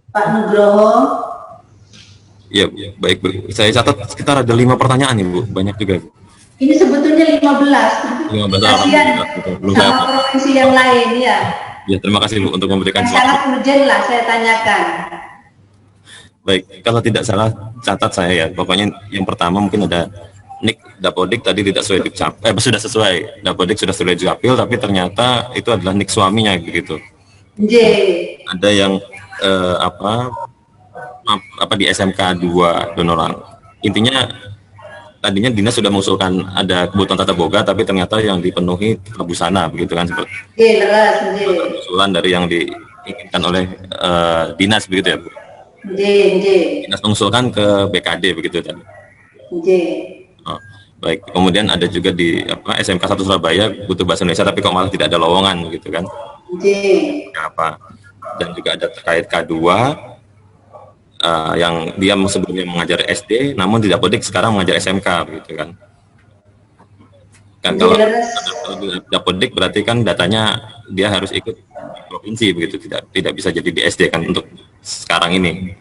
Pak Nugroho. Iya, baik Bu. Saya catat sekitar ada 5 pertanyaan nih Bu, banyak juga. Ini sebetulnya 15. 15 kasihan sama provinsi yang lain ya. Ya, terima kasih Bu untuk memberikan waktu. Sangat urgent lah saya tanyakan. Baik, kalau tidak salah catat saya ya. Pokoknya yang pertama mungkin ada NIK Dapodik tadi tidak sesuai Dukcapil, sudah sesuai. Dapodik sudah sesuai Dukcapil, tapi ternyata itu adalah NIK suaminya begitu. Ada yang apa di SMK 2 Donoran. Intinya tadinya dinas sudah mengusulkan ada kebutuhan tata boga, tapi ternyata yang dipenuhi tata busana, begitu kan, seperti Nggih, leres nggih. usulan dari yang diinginkan oleh dinas, begitu ya Bu. Nggih, nggih. Dinas mengusulkan ke BKD, begitu tadi. Nggih. Oh, baik. Kemudian ada juga di SMK 1 Surabaya butuh bahasa Indonesia, tapi kok malah tidak ada lowongan, begitu kan? Nggih. Apa? Dan juga ada terkait K2 yang dia sebelumnya mengajar SD, namun tidak Dapodik sekarang mengajar SMK, begitu kan? Kan kalau Dapodik berarti kan datanya dia harus ikut di provinsi, begitu, tidak bisa jadi di SD kan untuk sekarang ini.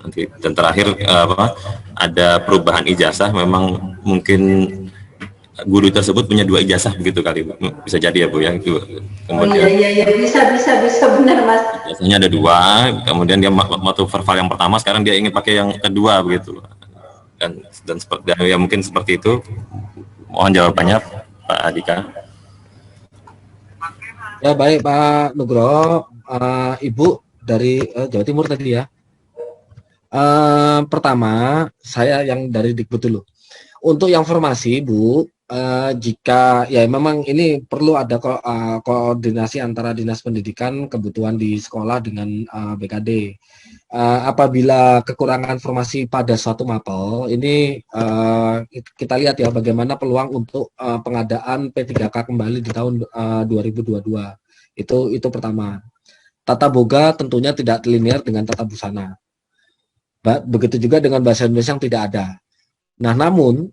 Nanti dan terakhir ada perubahan ijazah, memang mungkin guru tersebut punya 2 ijazah, begitu kali Bu. Bisa jadi ya Bu ya itu. Kemudian iya bisa benar Mas. biasanya ada 2, kemudian dia waktu verbal yang pertama, sekarang dia ingin pakai yang kedua, begitu. Dan ya mungkin seperti itu. Mohon jawabannya Pak Adika. Ya baik Pak Nugroho, Ibu dari Jawa Timur tadi ya. Pertama saya yang dari Dikbud dulu. Untuk yang formasi Bu, jika ya memang ini perlu ada koordinasi antara Dinas Pendidikan kebutuhan di sekolah dengan BKD. Apabila kekurangan formasi pada suatu mapel, ini kita lihat ya bagaimana peluang untuk pengadaan P3K kembali di tahun 2022. Itu pertama. Tata boga tentunya tidak linear dengan tata busana. Begitu juga dengan bahasa Indonesia yang tidak ada. Nah, namun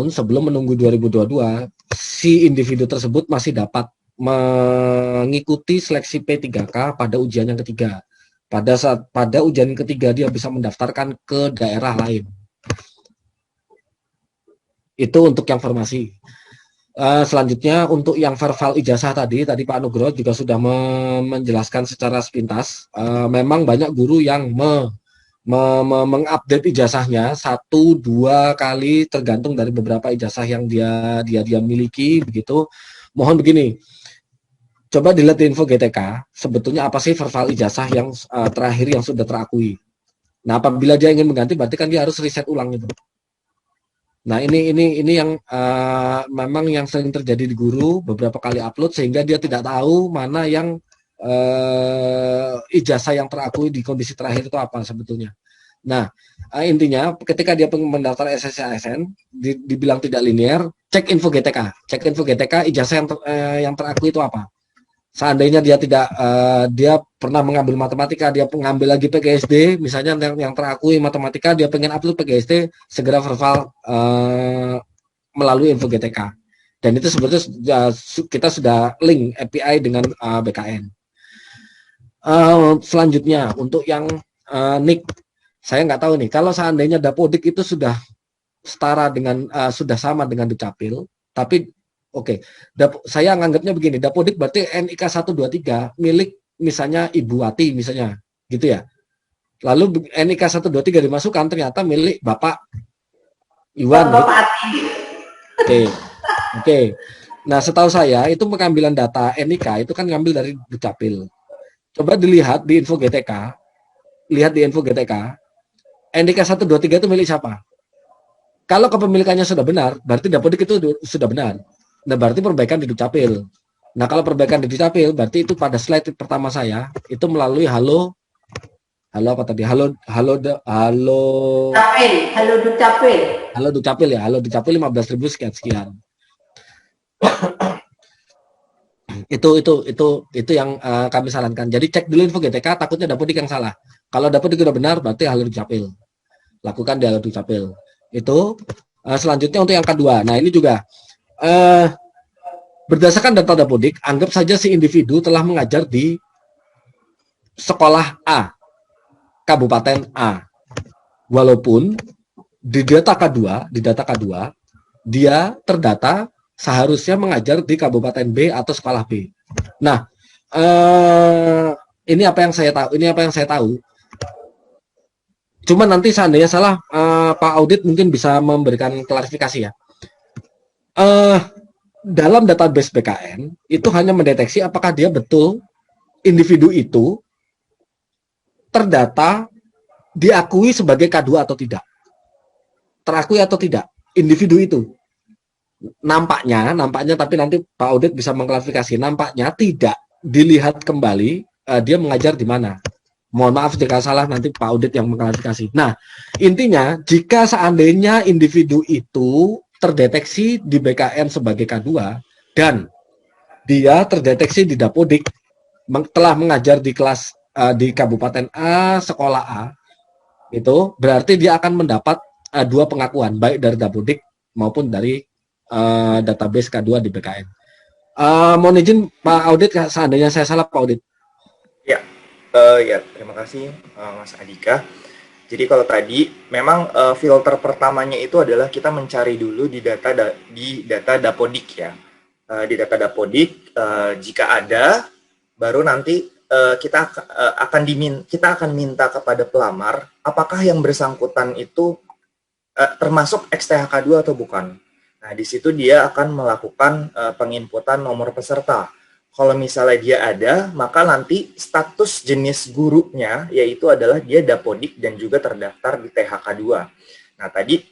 sebelum menunggu 2022, si individu tersebut masih dapat mengikuti seleksi P3K pada ujian yang ketiga. Pada ujian ketiga dia bisa mendaftarkan ke daerah lain. Itu untuk yang formasi. Selanjutnya untuk yang verbal ijazah tadi Pak Nugroho juga sudah menjelaskan secara sepintas. Memang banyak guru yang mengupdate ijazahnya 1-2 kali tergantung dari beberapa ijazah yang dia miliki, begitu. Mohon begini, coba dilihat di info GTK sebetulnya apa sih verbal ijazah yang terakhir yang sudah terakui. Nah, apabila dia ingin mengganti berarti kan dia harus riset ulang itu. Nah, ini yang memang yang sering terjadi di guru, beberapa kali upload sehingga dia tidak tahu mana yang ijazah yang terakui di kondisi terakhir itu apa sebetulnya. Nah, intinya ketika dia mendaftar SSCASN dibilang tidak linear, cek info GTK ijazah yang terakui itu apa. Seandainya dia tidak dia pernah mengambil matematika, dia mengambil lagi PGSD, misalnya yang terakui matematika, dia pengen upload PGSD, segera verbal melalui info GTK. Dan itu sebetulnya kita sudah link API dengan BKN. Selanjutnya untuk yang NIK, saya nggak tahu nih kalau seandainya Dapodik itu sudah setara dengan sudah sama dengan Dukcapil, tapi oke, saya nganggapnya begini, Dapodik berarti NIK 123 milik misalnya Ibu Wati misalnya, gitu ya. Lalu NIK 123 dimasukkan ternyata milik Bapak Iwan. Oke. Nah, setahu saya itu pengambilan data NIK itu kan ngambil dari Dukcapil. Coba dilihat di info GTK. Lihat di info GTK. NIK 123 itu milik siapa? Kalau kepemilikannya sudah benar, berarti Dapodik itu sudah benar. Nah, berarti perbaikan di Dukcapil. Nah, kalau perbaikan di Dukcapil, berarti itu pada slide pertama saya, itu melalui halo apa tadi? Halo Dukcapil ya, halo Dukcapil 15.000 sekian. itu yang kami sarankan. Jadi cek dulu info GTK, takutnya Dapodik yang salah. Kalau Dapodik sudah benar, berarti halo Dukcapil. Lakukan di halo Dukcapil. Itu selanjutnya untuk yang kedua. Nah, ini juga berdasarkan data Dapodik, anggap saja si individu telah mengajar di sekolah A, Kabupaten A. Walaupun di data K2, dia terdata seharusnya mengajar di Kabupaten B atau sekolah B. Nah, ini apa yang saya tahu. Cuma nanti seandainya salah, Pak Audit mungkin bisa memberikan klarifikasi ya. Dalam database BKN itu hanya mendeteksi apakah dia betul individu itu terdata diakui sebagai K2 atau tidak. Terakui atau tidak. individu itu. Nampaknya tapi nanti Pak Audit bisa mengklarifikasi, nampaknya tidak dilihat kembali dia mengajar di mana. Mohon maaf jika salah, nanti Pak Audit yang mengklarifikasi. Nah, intinya jika seandainya individu itu terdeteksi di BKN sebagai K2 dan dia terdeteksi di Dapodik telah mengajar di kelas di Kabupaten A, sekolah A, itu berarti dia akan mendapat 2 pengakuan, baik dari Dapodik maupun dari database K2 di BKN. Mohon izin Pak Audit, seandainya saya salah Pak Audit. Ya, ya terima kasih Mas Andika. Jadi kalau tadi memang filter pertamanya itu adalah kita mencari dulu di data Dapodik ya. Di data Dapodik jika ada, baru nanti kita akan minta kepada pelamar apakah yang bersangkutan itu termasuk XTHK2 atau bukan. Nah, di situ dia akan melakukan penginputan nomor peserta. Kalau misalnya dia ada, maka nanti status jenis gurunya yaitu adalah dia Dapodik dan juga terdaftar di THK2. Nah, tadi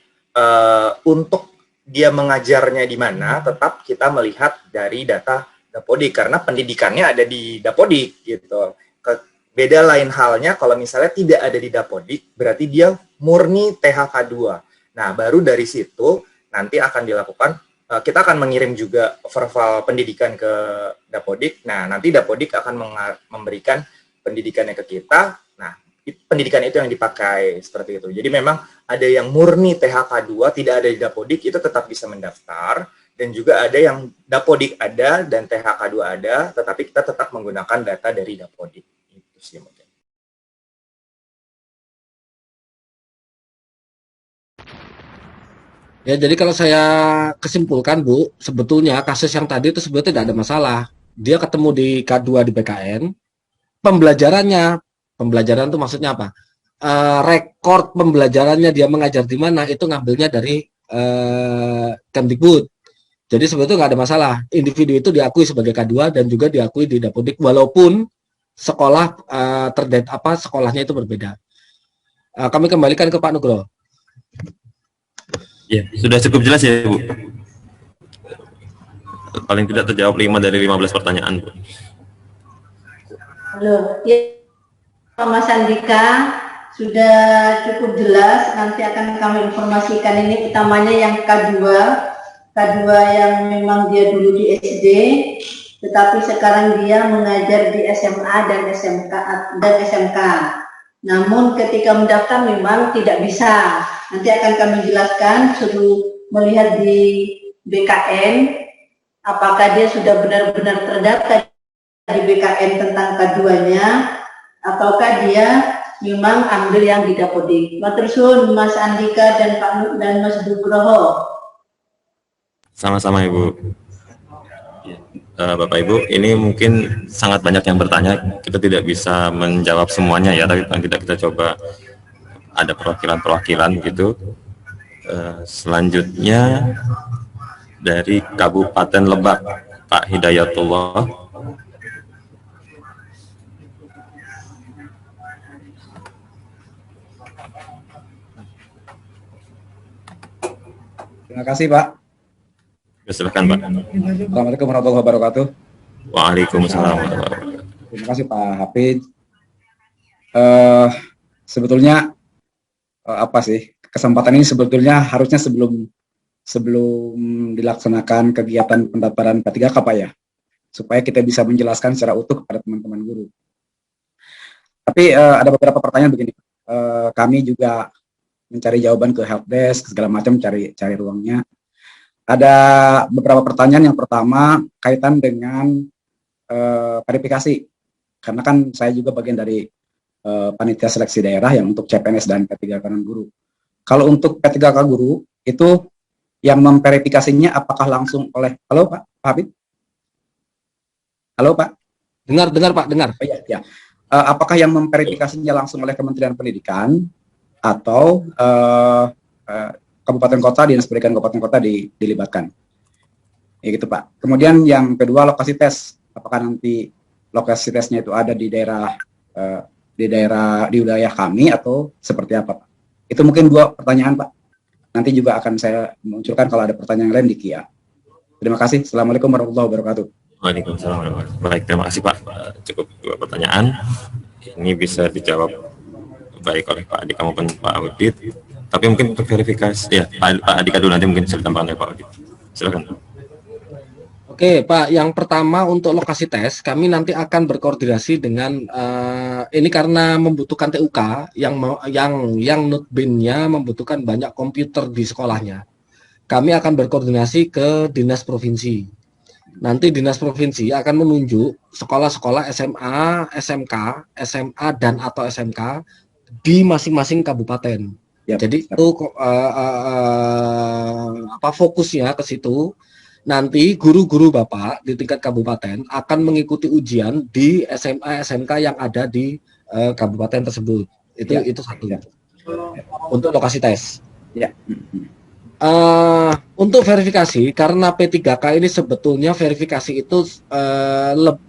untuk dia mengajarnya di mana, tetap kita melihat dari data Dapodik karena pendidikannya ada di Dapodik gitu. Beda lain halnya kalau misalnya tidak ada di Dapodik, berarti dia murni THK2. Nah, baru dari situ nanti akan dilakukan, kita akan mengirim juga verbal pendidikan ke Dapodik. Nah, nanti Dapodik akan memberikan pendidikannya ke kita. Nah, pendidikan itu yang dipakai seperti itu. Jadi memang ada yang murni THK2, tidak ada di Dapodik, itu tetap bisa mendaftar. Dan juga ada yang Dapodik ada dan THK2 ada, tetapi kita tetap menggunakan data dari Dapodik. Itu sih mungkin. Ya, jadi kalau saya kesimpulkan, Bu, sebetulnya kasus yang tadi itu sebetulnya tidak ada masalah. Dia ketemu di K2 di BKN, pembelajaran itu maksudnya apa? Rekor pembelajarannya dia mengajar di mana, itu ngambilnya dari Kemdikbud. Jadi sebetulnya nggak ada masalah. Individu itu diakui sebagai K2 dan juga diakui di Dapodik, walaupun sekolah sekolahnya itu berbeda. Kami kembalikan ke Pak Nugroho. Ya, sudah cukup jelas ya, Bu. Paling tidak terjawab 5 dari 15 pertanyaan, Bu. Halo, ya, Mas Andika, sudah cukup jelas. Nanti akan kami informasikan ini utamanya yang K2 yang memang dia dulu di SD, tetapi sekarang dia mengajar di SMA dan SMK. Namun ketika mendaftar memang tidak bisa. Nanti akan kami jelaskan, suruh melihat di BKN apakah dia sudah benar-benar terdaftar di BKN tentang K2-nya ataukah dia memang ambil yang di Dapodik. Matur suwun Mas Andika dan Pak dan Mas Nugroho. Sama-sama Ibu. Bapak Ibu, ini mungkin sangat banyak yang bertanya, kita tidak bisa menjawab semuanya ya, tapi paling tidak kita coba ada perwakilan gitu. Selanjutnya dari Kabupaten Lebak, Pak Hidayatullah. Terima kasih Pak. Silakan Pak. Assalamualaikum warahmatullahi wabarakatuh. Waalaikumsalam warahmatullahi wabarakatuh. Terima kasih Pak Hafid. Sebetulnya apa sih kesempatan ini sebetulnya harusnya sebelum dilaksanakan kegiatan pendaftaran P3K Pak ya, supaya kita bisa menjelaskan secara utuh kepada teman-teman guru. Tapi ada beberapa pertanyaan begini, kami juga mencari jawaban ke helpdesk segala macam, cari ruangnya. Ada beberapa pertanyaan. Yang pertama kaitan dengan verifikasi, karena kan saya juga bagian dari panitia seleksi daerah yang untuk CPNS dan P3K non-guru. Kalau untuk P3K guru itu yang memverifikasinya apakah langsung oleh, halo Pak Habib? Halo Pak? Dengar Pak, dengar. Oh, ya. Apakah yang memverifikasinya langsung oleh Kementerian Pendidikan atau kabupaten kota, dinas pendidikan kabupaten kota dilibatkan? Ya gitu Pak. Kemudian yang kedua, lokasi tes. Apakah nanti lokasi tesnya itu ada di di wilayah kami atau seperti apa Pak? Itu mungkin 2 pertanyaan Pak. nanti juga akan saya munculkan kalau ada pertanyaan lain di Kia. Terima kasih. Assalamualaikum warahmatullahi wabarakatuh. Waalaikumsalam warahmatullahi wabarakatuh. Baik, terima kasih Pak. Cukup 2 pertanyaan. Ini bisa dijawab baik oleh Pak Andika maupun Pak Audit. Tapi mungkin untuk verifikasi, ya Pak Andika dulu, nanti mungkin bisa ditambahkan oleh Pak Audit. Silakan. Oke, Pak. Yang pertama untuk lokasi tes, kami nanti akan berkoordinasi dengan ini karena membutuhkan TUK yang Nutbin-nya membutuhkan banyak komputer di sekolahnya. Kami akan berkoordinasi ke dinas provinsi. Nanti dinas provinsi akan menunjuk sekolah-sekolah SMA, SMK, SMA dan atau SMK di masing-masing kabupaten. Yap, Jadi yap. itu fokusnya ke situ. Nanti guru-guru Bapak di tingkat kabupaten akan mengikuti ujian di SMA, SMK yang ada di kabupaten tersebut. Itu satu. Ya. Untuk lokasi tes. Ya. Untuk verifikasi, karena P3K ini sebetulnya verifikasi itu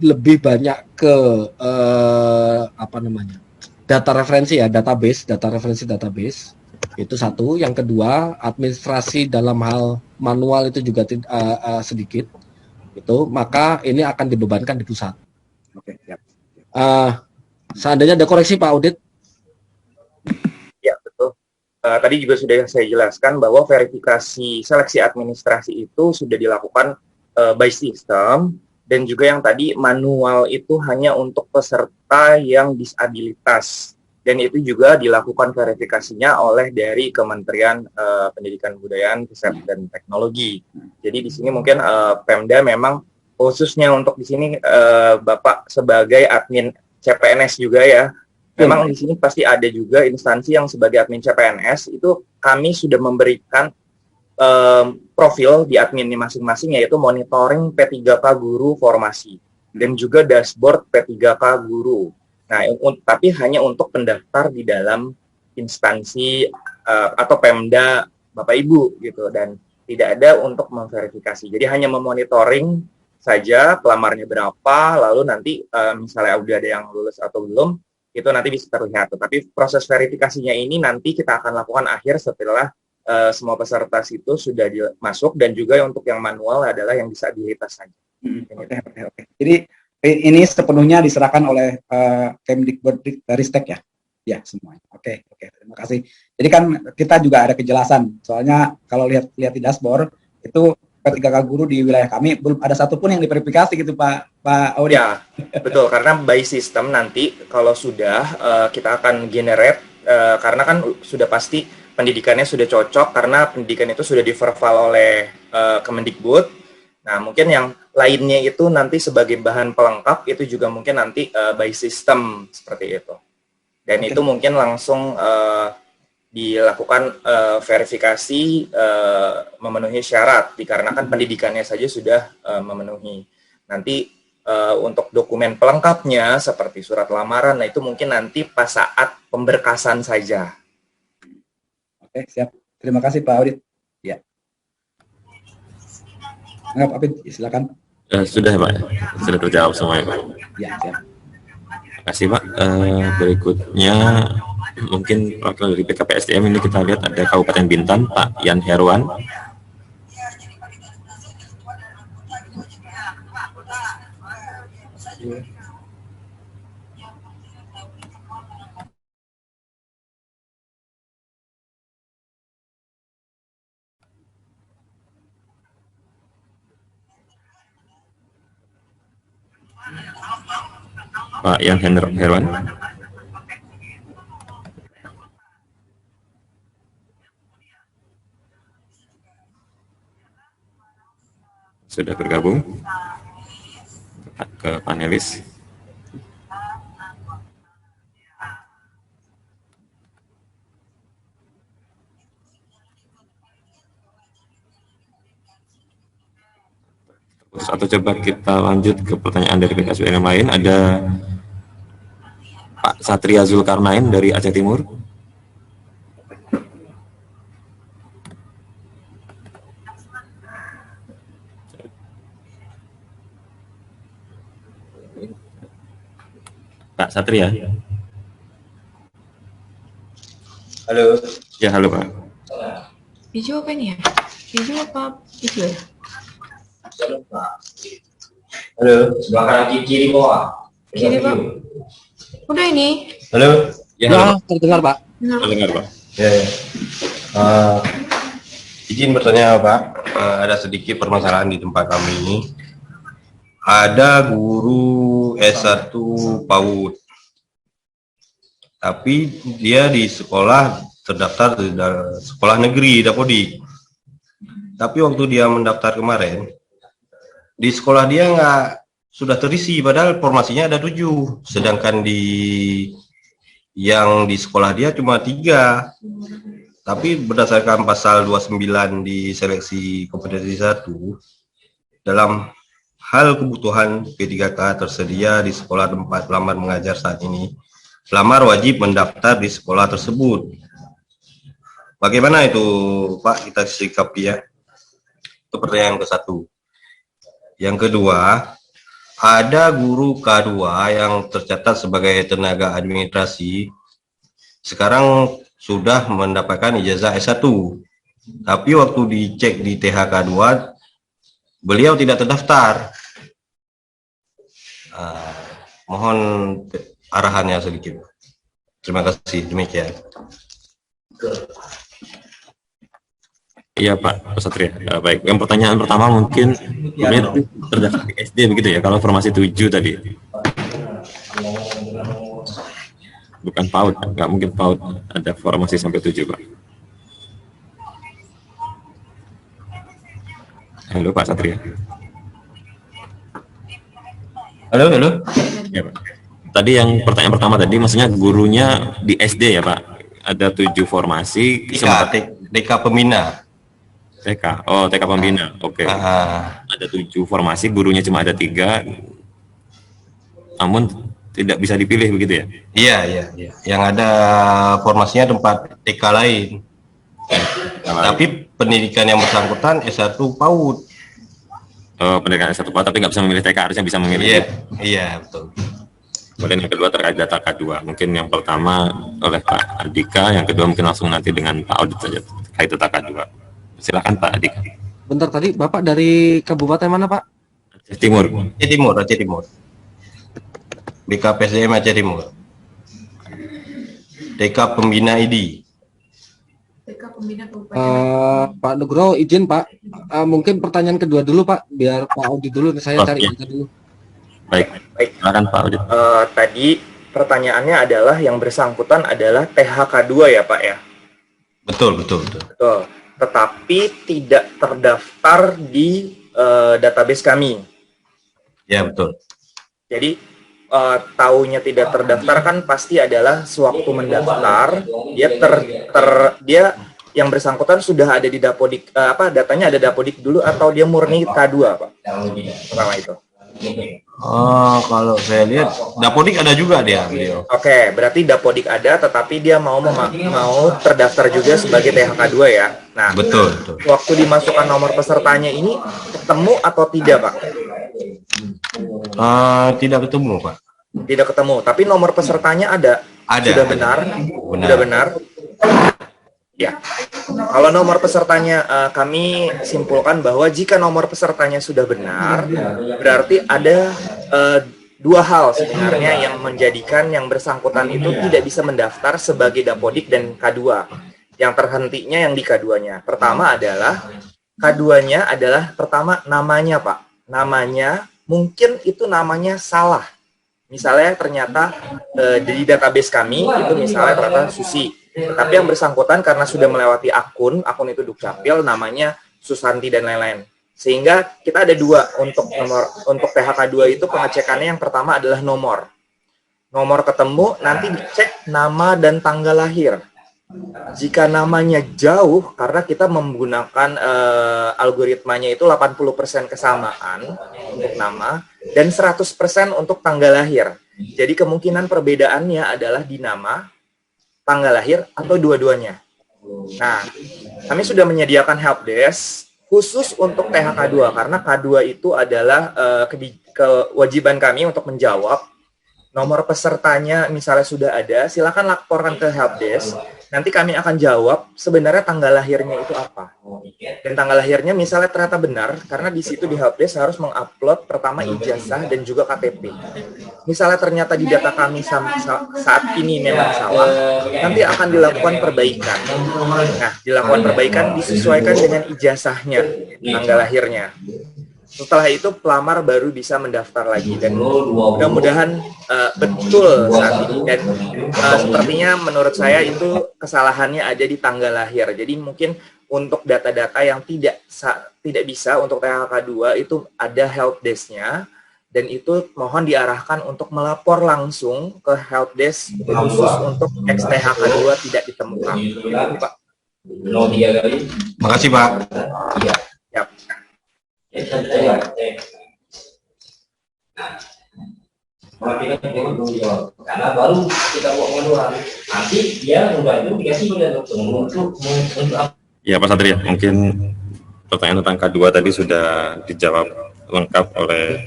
lebih banyak ke data referensi ya, data referensi database. Itu satu. Yang kedua, administrasi dalam hal manual itu juga sedikit. Itu maka ini akan dibebankan di pusat. Oke, siap. Seandainya ada koreksi Pak Audit. Ya, betul. Tadi juga sudah saya jelaskan bahwa verifikasi seleksi administrasi itu sudah dilakukan by system, dan juga yang tadi manual itu hanya untuk peserta yang disabilitas, dan itu juga dilakukan verifikasinya oleh dari Kementerian Pendidikan Kebudayaan, Riset dan Teknologi. Jadi di sini mungkin Pemda memang khususnya untuk di sini Bapak sebagai admin CPNS juga ya. Memang di sini pasti ada juga instansi yang sebagai admin CPNS itu kami sudah memberikan profil di adminnya masing-masing, yaitu monitoring P3K guru formasi dan juga dashboard P3K guru. Nah, tapi hanya untuk pendaftar di dalam instansi atau Pemda Bapak Ibu gitu, dan tidak ada untuk memverifikasi. Jadi hanya memonitoring saja pelamarnya berapa, lalu nanti misalnya udah ada yang lulus atau belum, itu nanti bisa terlihat. Tetapi proses verifikasinya ini nanti kita akan lakukan akhir setelah semua peserta situ sudah masuk, dan juga untuk yang manual adalah yang disabilitas saja. Oke. Jadi ini sepenuhnya diserahkan oleh Kemdikbudristek ya? Ya, semuanya. Oke. Terima kasih. Jadi kan kita juga ada kejelasan. Soalnya kalau lihat di dashboard itu P3K guru di wilayah kami belum ada satupun yang diverifikasi gitu Pak Audi. Ya, betul. Karena by system nanti kalau sudah kita akan generate, karena kan sudah pasti pendidikannya sudah cocok karena pendidikan itu sudah diverval oleh Kemendikbud. Nah, mungkin yang lainnya itu nanti sebagai bahan pelengkap itu juga mungkin nanti by system seperti itu. Dan itu mungkin langsung dilakukan verifikasi memenuhi syarat, dikarenakan pendidikannya saja sudah memenuhi. Nanti untuk dokumen pelengkapnya seperti surat lamaran, nah itu mungkin nanti pas saat pemberkasan saja. Oke, siap. Terima kasih Pak Audit. Ya. Pak Apit, silakan. Sudah Pak, sudah terjawab semuanya Pak. Ya, siap. Terima kasih Pak. Berikutnya mungkin wakil dari PKPSDM ini kita lihat ada Kabupaten Bintan, Pak Yan Herwan. Pak Yan Herwan. Sudah bergabung ke panelis. Atau coba kita lanjut ke pertanyaan dari PKSWN yang lain. Ada Pak Satria Zulkarnain dari Aceh Timur. Pak Satria. Halo. Ya, halo Pak. Hijau apa ini ya? Hijau apa hijau ya? Halo, sebelah kanan kiri bawah. Kiri, Pak. Udah ini. Halo. Ya, Ya, halo, terdengar Pak. Nah, dengar Pak. Ya, ya. Izin bertanya Pak, ada sedikit permasalahan di tempat kami ini. Ada guru S1 PAUD, tapi dia di sekolah terdaftar di sekolah negeri Dapodik. Tapi waktu dia mendaftar kemarin, di sekolah dia sudah terisi, padahal formasinya ada 7, sedangkan yang di sekolah dia cuma 3. Tapi berdasarkan pasal 29 di seleksi kompetensi 1, dalam hal kebutuhan P3K tersedia di sekolah tempat pelamar mengajar saat ini, pelamar wajib mendaftar di sekolah tersebut. Bagaimana itu Pak, kita sikapi ya? Itu pertanyaan ke-1. Yang kedua, ada guru K2 yang tercatat sebagai tenaga administrasi, sekarang sudah mendapatkan ijazah S1, tapi waktu dicek di THK2 beliau tidak terdaftar. Mohon arahannya sedikit. Terima kasih, demikian. Iya Pak Satria. Baik, yang pertanyaan pertama mungkin ini terdaftar di SD begitu ya, kalau formasi 7 tadi. Bukan PAUD, nggak mungkin PAUD ada formasi sampai 7 Pak. Halo Pak Satria. Halo, halo. Ya Pak. Tadi yang pertanyaan pertama tadi, maksudnya gurunya di SD ya Pak? Ada 7 formasi. TK Pembina. TK, oh TK Pembina, oke. Ada 7 formasi, gurunya cuma ada 3, namun tidak bisa dipilih begitu ya? Iya. Yang ada formasinya tempat TK lain. Tapi pendidikan yang bersangkutan S1 PAUD. Oh, pendidikan S1 PAUD, tapi nggak bisa memilih TK, harusnya bisa memilih. Iya, betul. Kemudian yang kedua terkait data K2. Mungkin yang pertama oleh Pak Andika, yang kedua mungkin langsung nanti dengan Pak Audit saja terkait data K2. Silakan Pak Andika. Bentar, tadi Bapak dari kabupaten mana Pak? Aceh Timur. Aceh Timur. BKPSDM Aceh Timur. TK Pembina ID. TK Pembina Kabupaten. Pak Nugroho izin Pak, mungkin pertanyaan kedua dulu Pak, biar Pak Audit dulu, saya cari data dulu. Baik, silakan Pak Audit. Tadi pertanyaannya adalah yang bersangkutan adalah THK2 ya Pak ya? Betul. Tetapi tidak terdaftar di database kami. Ya, betul. Jadi taunya tidak terdaftar kan pasti adalah sewaktu mendaftar dia yang bersangkutan sudah ada di Dapodik, datanya ada Dapodik dulu atau dia murni K2 Pak? Pertama itu. Kalau saya lihat Dapodik ada juga beliau. Oke, berarti Dapodik ada, tetapi dia mau terdaftar juga sebagai THK2 ya. Nah, Betul. waktu dimasukkan nomor pesertanya ini ketemu atau tidak Pak? Tidak ketemu Pak. Tidak ketemu, tapi nomor pesertanya ada. Sudah benar. Sudah benar. Ya. Kalau nomor pesertanya kami simpulkan bahwa jika nomor pesertanya sudah benar, berarti ada 2 hal sebenarnya yang menjadikan yang bersangkutan itu tidak bisa mendaftar sebagai Dapodik dan K2. Yang terhentinya yang di K2-nya. Pertama adalah K2-nya adalah pertama namanya Pak. Namanya mungkin itu namanya salah. Misalnya ternyata di database kami itu misalnya ternyata Susi. Tapi yang bersangkutan karena sudah melewati akun itu Dukcapil, namanya Susanti dan lain-lain. Sehingga kita ada 2 untuk THK2 itu pengecekannya. Yang pertama adalah nomor. Nomor ketemu, nanti dicek nama dan tanggal lahir. Jika namanya jauh, karena kita menggunakan algoritmanya itu 80% kesamaan untuk nama dan 100% untuk tanggal lahir. Jadi kemungkinan perbedaannya adalah di nama, tanggal lahir, atau dua-duanya. Nah, kami sudah menyediakan helpdesk khusus untuk THK2 karena K2 itu adalah kewajiban kami untuk menjawab nomor pesertanya misalnya sudah ada, silakan laporkan ke helpdesk. Nanti kami akan jawab sebenarnya tanggal lahirnya itu apa. Dan tanggal lahirnya misalnya ternyata benar, karena di situ di helpdesk harus mengupload pertama ijazah dan juga KTP. Misalnya ternyata di data kami saat ini memang salah, nanti akan dilakukan perbaikan. Nah, dilakukan perbaikan disesuaikan dengan ijazahnya, tanggal lahirnya. Setelah itu pelamar baru bisa mendaftar lagi, dan mudah-mudahan betul saat ini, dan sepertinya menurut saya itu kesalahannya ada di tanggal lahir. Jadi mungkin untuk data-data yang tidak bisa untuk THK 2 itu ada helpdesk-nya, dan itu mohon diarahkan untuk melapor langsung ke helpdesk khusus untuk XTHK 2 tidak ditemukan. Gitu, Pak. Makasih Pak. Yap. Karena baru kita buat manual, nanti dia udah itu dikasih untuk Ya Pak Satria, mungkin pertanyaan tentang K2 tadi sudah dijawab lengkap oleh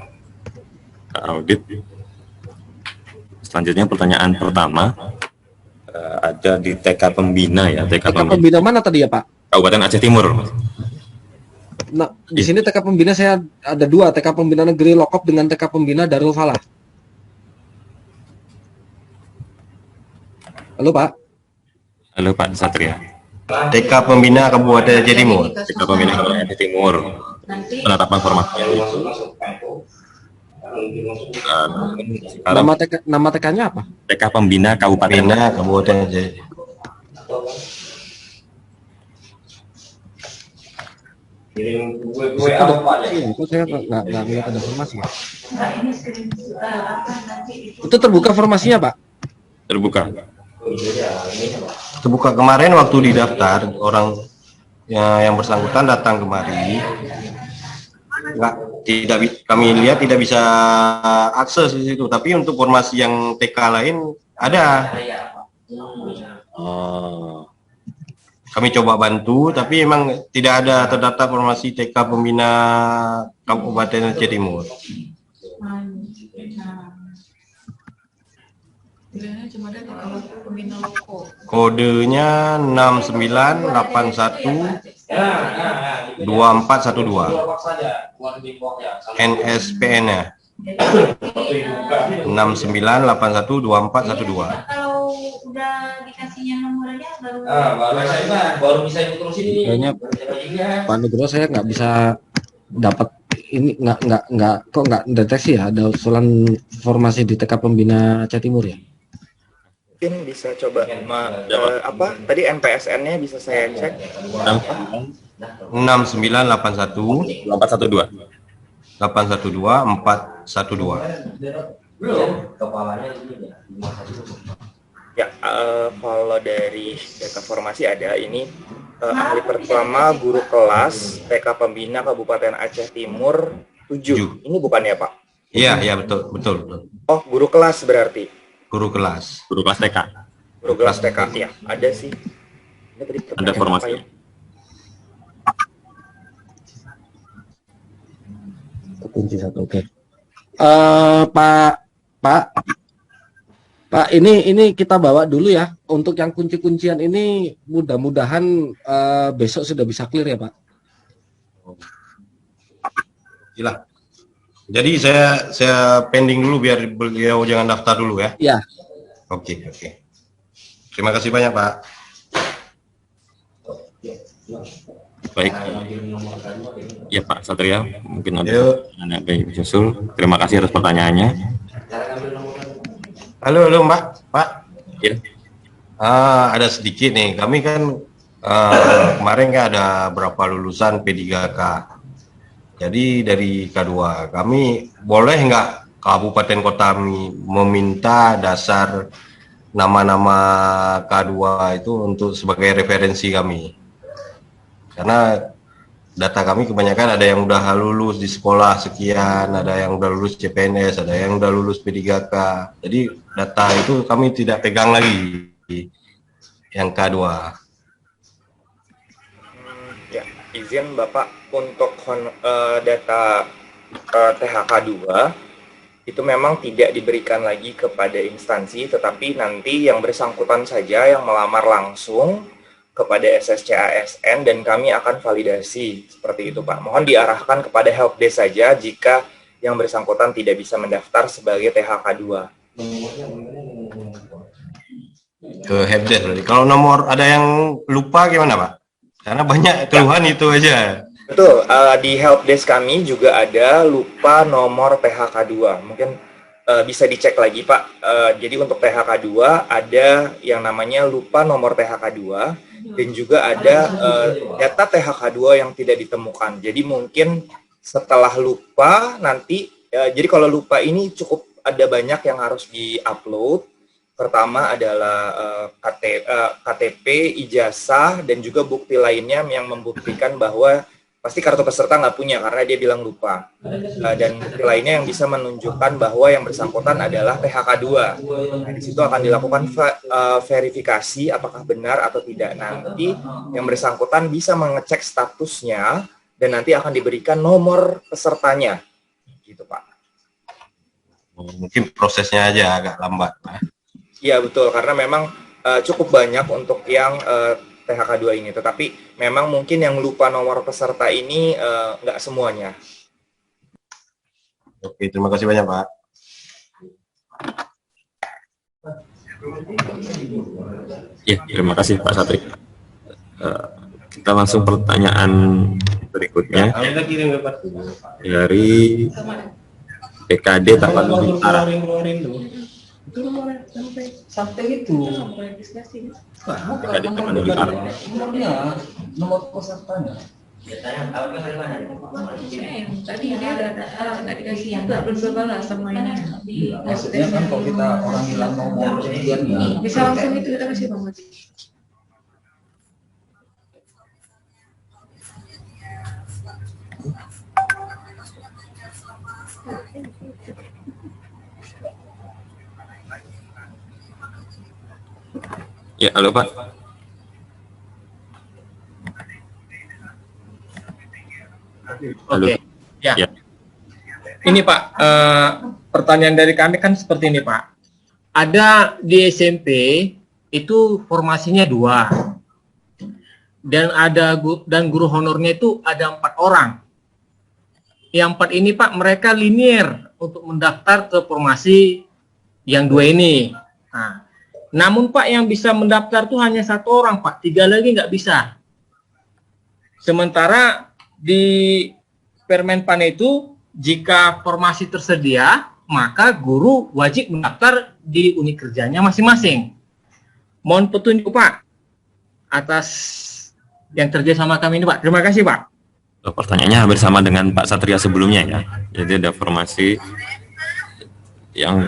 Kak Audit. Selanjutnya pertanyaan pertama ada di TK Pembina ya. TK Pembina mana tadi ya Pak? Kabupaten Aceh Timur. Nah, di sini TK Pembina saya ada 2, TK Pembina Negeri Lokop dengan TK Pembina Darul Falah. Halo Pak. Halo Pak Satria. TK Pembina Kabupaten Aceh Timur. TK Pembina Kabupaten Aceh Timur. Penetapan formatnya itu. Nama TK-nya apa? TK Pembina Kabupaten Aceh. Kok saya nggak lihat ada formasi. Itu terbuka formasinya Pak? Terbuka. Terbuka kemarin waktu didaftar, orang yang bersangkutan datang kemari, kami lihat tidak bisa akses di situ. Tapi untuk formasi yang TK lain ada. Kami coba bantu, tapi memang tidak ada terdaftar formasi TK Pembina Kabupaten Aceh Timur. Kodenya 6981 2412. NSPN-nya 69812412. Kalau udah dikasihnya nomornya baru bisa diterusin ini. Kayaknya Pak Nugroho saya nggak bisa dapat ini, nggak deteksi ya ada usulan formasi di TK Pembina Aceh Timur ya. Mungkin bisa coba apa tadi NPSN-nya bisa saya cek. 6981 412. 812 412. Ya, kalau dari data formasi ada ini ahli pertama guru kelas TK Pembina Kabupaten Aceh Timur 7. Ini bukan ya Pak? Iya, betul. Oh, guru kelas berarti. Guru kelas TK. Guru kelas TK. Ya, ada sih. Ini tadi Ada formasi. ya? Kunci 1, oke. Pak, ini kita bawa dulu ya. Untuk yang kunci-kuncian ini mudah-mudahan besok sudah bisa clear ya Pak. Gila. Jadi saya pending dulu biar beliau jangan daftar dulu ya. Ya. Oke. Terima kasih banyak Pak. Baik. Ya Pak Satria, mungkin ada pertanyaan dari Susul. Terima kasih atas pertanyaannya. Halo Mbak, Pak. Ya. Ada sedikit nih. Kami kan kemarin kan ada berapa lulusan P3K. Jadi dari K2, kami boleh nggak kabupaten kota meminta dasar nama-nama K2 itu untuk sebagai referensi kami? Karena data kami kebanyakan ada yang udah lulus di sekolah sekian, ada yang udah lulus CPNS, ada yang udah lulus P3K. Jadi data itu kami tidak pegang lagi yang K2. Ya, izin Bapak untuk data THK 2 itu memang tidak diberikan lagi kepada instansi, tetapi nanti yang bersangkutan saja yang melamar langsung kepada SSCASN dan kami akan validasi seperti itu Pak. Mohon diarahkan kepada helpdesk saja jika yang bersangkutan tidak bisa mendaftar sebagai THK2. Ke helpdesk berarti. Kalau nomor ada yang lupa gimana Pak? Karena banyak keluhan itu aja. Betul, di helpdesk kami juga ada lupa nomor THK2. Mungkin bisa dicek lagi Pak. Jadi untuk THK2 ada yang namanya lupa nomor THK2 dan juga ada data THK2 yang tidak ditemukan. Jadi mungkin setelah lupa nanti, jadi kalau lupa ini cukup ada banyak yang harus di-upload. Pertama adalah KTP, ijazah, dan juga bukti lainnya yang membuktikan bahwa pasti kartu peserta nggak punya karena dia bilang lupa. Dan bukti lainnya yang bisa menunjukkan bahwa yang bersangkutan adalah THK2. Nah, di situ akan dilakukan verifikasi apakah benar atau tidak. Nanti yang bersangkutan bisa mengecek statusnya dan nanti akan diberikan nomor pesertanya. Gitu, Pak. Mungkin prosesnya aja agak lambat, Pak. Iya, betul. Karena memang cukup banyak untuk yang THK2 ini, tetapi memang mungkin yang lupa nomor peserta ini nggak semuanya. Oke, terima kasih banyak Pak. Ya, terima kasih Pak Satri. Kita langsung pertanyaan berikutnya dari PKD Tapanuli Utara. Itu nomornya sampai itu. PKD Tapanuli Utara. Nomornya, nomor pesertanya. Tadi dia nggak dikasih yang nggak berbalas sama ini. Maksudnya kan kalau kita orang hilang nomor ujiannya, Bisa langsung itu kita kasih Bang Mati. Ya, halo Pak. Halo. Oke, ya. Ya. Ini Pak, pertanyaan dari kami kan seperti ini Pak. Ada di SMP itu formasinya 2, dan guru honornya itu ada 4 orang. Yang 4 ini Pak, mereka linier untuk mendaftar ke formasi yang 2 ini. Nah, namun Pak yang bisa mendaftar tuh hanya 1 orang Pak, 3 lagi nggak bisa. Sementara di Permenpan itu jika formasi tersedia maka guru wajib mendaftar di unit kerjanya masing-masing. Mohon petunjuk Pak atas yang terjadi sama kami ini Pak. Terima kasih Pak. Pertanyaannya hampir sama dengan Pak Satria sebelumnya ya. Jadi ada formasi yang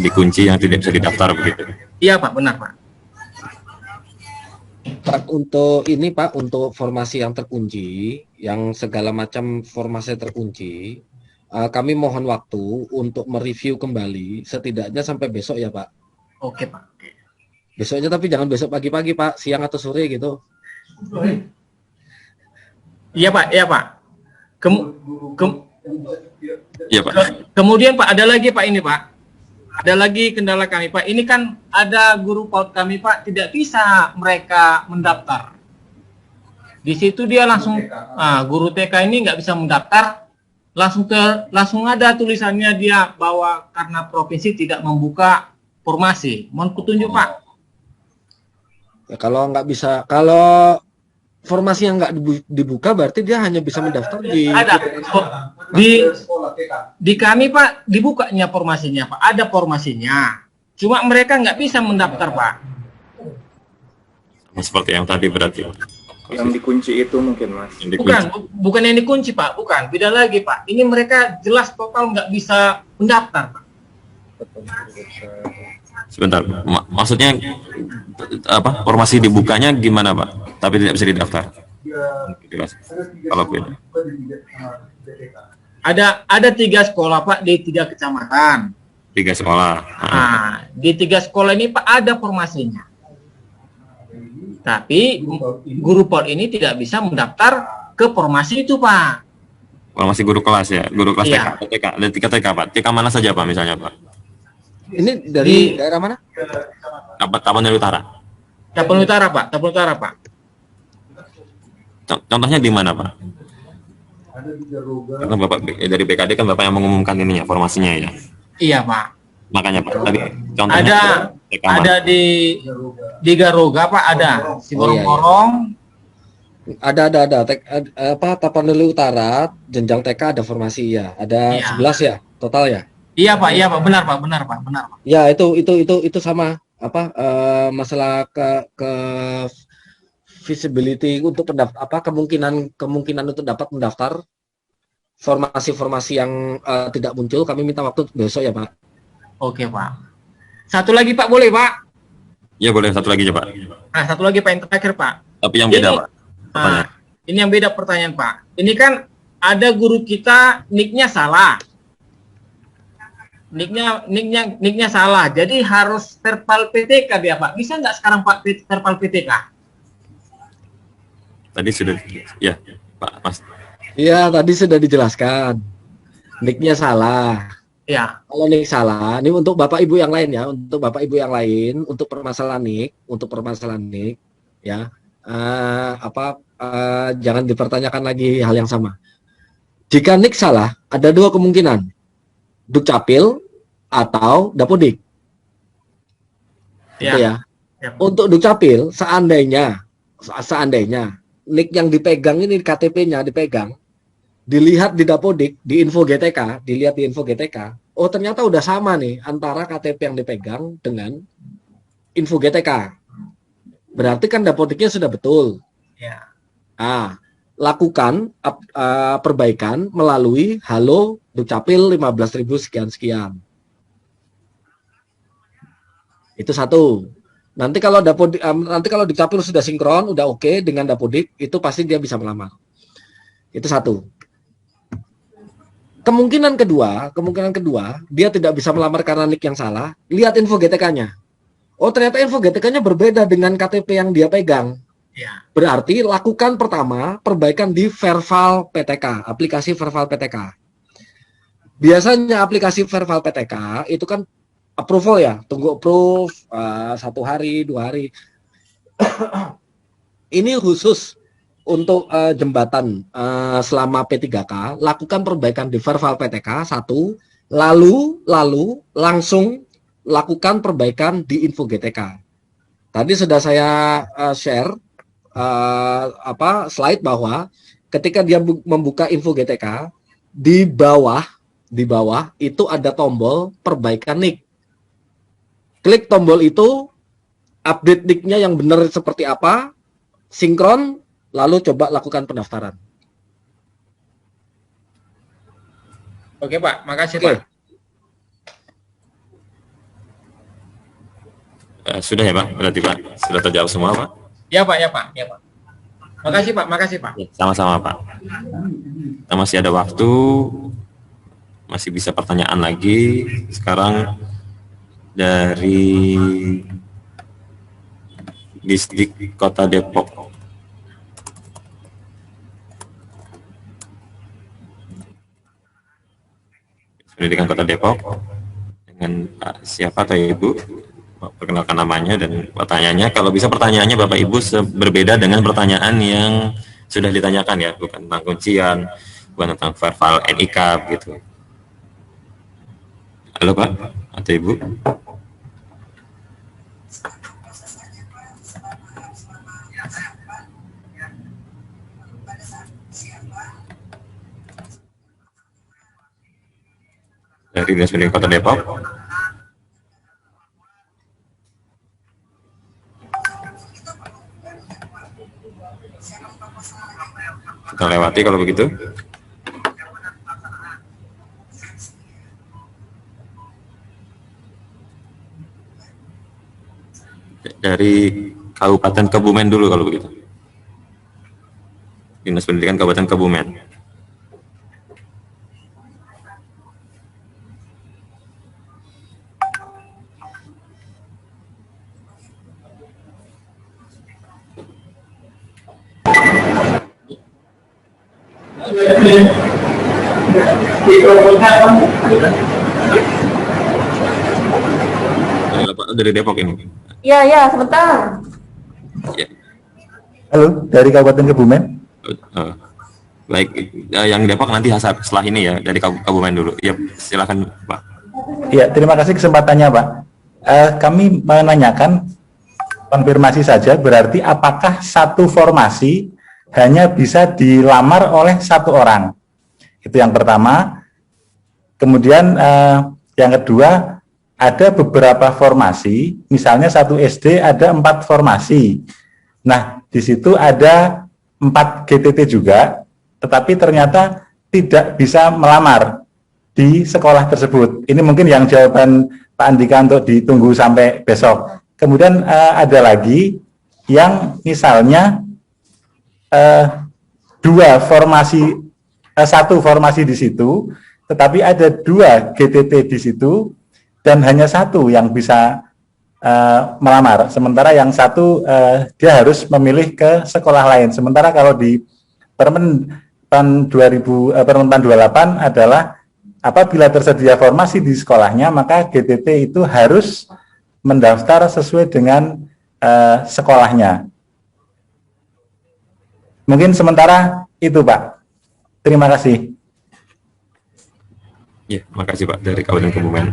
dikunci yang tidak bisa didaftar begitu. Iya Pak, benar Pak. Pak, untuk ini Pak, untuk formasi yang terkunci, yang segala macam formasi terkunci, kami mohon waktu untuk mereview kembali setidaknya sampai besok ya Pak. Oke Pak. Besoknya tapi jangan besok pagi-pagi Pak, siang atau sore gitu. Iya Pak, iya Pak. Iya Pak. Kemudian Pak, ada lagi Pak ini Pak. Ada lagi kendala kami Pak. Ini kan ada guru PAUD kami Pak, tidak bisa mereka mendaftar. Di situ dia langsung, guru TK ini nggak bisa mendaftar, langsung ada tulisannya dia bahwa karena provinsi tidak membuka formasi. Mohon petunjuk Pak. Ya, kalau nggak bisa, kalau formasi yang nggak dibuka berarti dia hanya bisa mendaftar di ada di kami Pak dibukanya formasinya Pak, ada formasinya, cuma mereka nggak bisa mendaftar Pak. Seperti yang tadi berarti. Yang dikunci itu mungkin Mas. Bukan yang dikunci Pak, bukan, beda lagi Pak. Ini mereka jelas total nggak bisa mendaftar Pak. Sebentar, maksudnya apa? Formasi dibukanya gimana Pak? Tapi tidak bisa didaftar. Jelas. Kalau beda. Ada 3 sekolah Pak di 3 kecamatan. 3 sekolah. Nah, di 3 sekolah ini Pak ada formasinya. Tapi guru PAUD ini tidak bisa mendaftar ke formasi itu Pak. Formasi guru kelas ya, guru kelas Iya. TK, ada 3 TK Pak. TK mana saja Pak misalnya Pak? Ini dari daerah mana? Tapanuli Utara. Tapanuli Utara Pak, Tapanuli Utara Pak. Contohnya di mana Pak? Karena Bapak dari BKD kan Bapak yang mengumumkan ininya, formasinya ya. Iya Pak. Makanya Pak, tadi contohnya Ada TK mana? ada di Garuga Pak, ada si Oh, iya, iya. Borong-borong. Ada. Tapanuli Utara, jenjang TK ada formasi ya. Ada Iya. 11 ya, total ya. Iya Pak, benar Pak. Ya, itu sama masalah ke visibility untuk kemungkinan untuk dapat mendaftar formasi-formasi yang tidak muncul, kami minta waktu besok ya Pak. Oke Pak. Satu lagi Pak, boleh Pak? Ya boleh, satu lagi aja Pak. Nah, satu lagi Pak yang terakhir Pak. Tapi yang beda Ini- Pak. Pertanyaan. Ini yang beda pertanyaan Pak. Ini kan ada guru kita nicknya salah. Nicknya salah. Jadi harus terpal PTK dia Pak. Bisa nggak sekarang Pak terpal PTK? Tadi sudah, ya Pak Mas. Iya, tadi sudah dijelaskan. Nicknya salah. Ya. Kalau nick salah, ini untuk Bapak Ibu yang lain ya, untuk Bapak Ibu yang lain, untuk permasalahan nick, ya, jangan dipertanyakan lagi hal yang sama. Jika nick salah, ada 2 kemungkinan, Dukcapil atau Dapodik. Gitu ya. Untuk Dukcapil, seandainya nick yang dipegang ini, KTP-nya dipegang, dilihat di Dapodik, di info GTK, oh ternyata udah sama nih antara KTP yang dipegang dengan info GTK. Berarti kan Dapodiknya sudah betul. Ya. Lakukan perbaikan melalui halo Dukcapil 15.000 sekian. Itu satu. Nanti kalau Dukcapil sudah sinkron, udah oke dengan Dapodik, itu pasti dia bisa melamar. Itu satu. Kemungkinan kedua, dia tidak bisa melamar karena nick yang salah. Lihat info GTK-nya. Oh, ternyata info GTK-nya berbeda dengan KTP yang dia pegang. Ya. Berarti lakukan pertama perbaikan di Verval PTK, aplikasi Verval PTK. Biasanya aplikasi Verval PTK itu kan approval ya, tunggu approve 1 hari, 2 hari. Ini khusus untuk jembatan selama P3K, lakukan perbaikan di Verval PTK 1, lalu langsung lakukan perbaikan di info GTK. Tadi sudah saya share slide bahwa ketika dia membuka info GTK, di bawah itu ada tombol perbaikan nick. Klik tombol itu, update nick-nya yang benar seperti apa, sinkron, lalu coba lakukan pendaftaran. Oke Pak, makasih Oke. Pak. Sudah ya Pak, berarti Pak sudah terjawab semua Pak. Ya Pak. Makasih Pak. Ya, sama-sama Pak. Kita masih ada waktu, masih bisa pertanyaan lagi. Sekarang dari distrik Kota Depok. Pendidikan Kota Depok dengan siapa atau Ibu? Perkenalkan namanya dan pertanyaannya. Kalau bisa pertanyaannya Bapak Ibu berbeda dengan pertanyaan yang sudah ditanyakan ya, bukan tentang kuncian, bukan tentang Verval NIK gitu. Halo Pak atau Ibu? Dari Dinas Pendidikan Kota Depok. Kita lewati kalau begitu. Dari Kabupaten Kebumen dulu kalau begitu. Dinas Pendidikan Kabupaten Kebumen. Dari Depok ini. Ya, sebentar. Ya. Halo, dari Kabupaten Kebumen. Baik, yang Depok nanti setelah ini ya, dari Kabupaten dulu. Ya, silakan Pak. Ya, terima kasih kesempatannya Pak. Kami menanyakan, konfirmasi saja, berarti apakah satu formasi hanya bisa dilamar oleh satu orang? Itu yang pertama. Kemudian yang kedua, ada beberapa formasi, misalnya satu SD ada 4 formasi. Nah, di situ ada 4 GTT juga, tetapi ternyata tidak bisa melamar di sekolah tersebut. Ini mungkin yang jawaban Pak Andika untuk ditunggu sampai besok. Kemudian ada lagi yang misalnya satu formasi di situ, tetapi ada 2 GTT di situ dan hanya satu yang bisa melamar. Sementara yang satu dia harus memilih ke sekolah lain. Sementara kalau di Permen 28 adalah apabila tersedia formasi di sekolahnya, maka GTT itu harus mendaftar sesuai dengan sekolahnya. Mungkin sementara itu Pak. Terima kasih. Ya, makasih Pak dari Kabupaten Kebumen.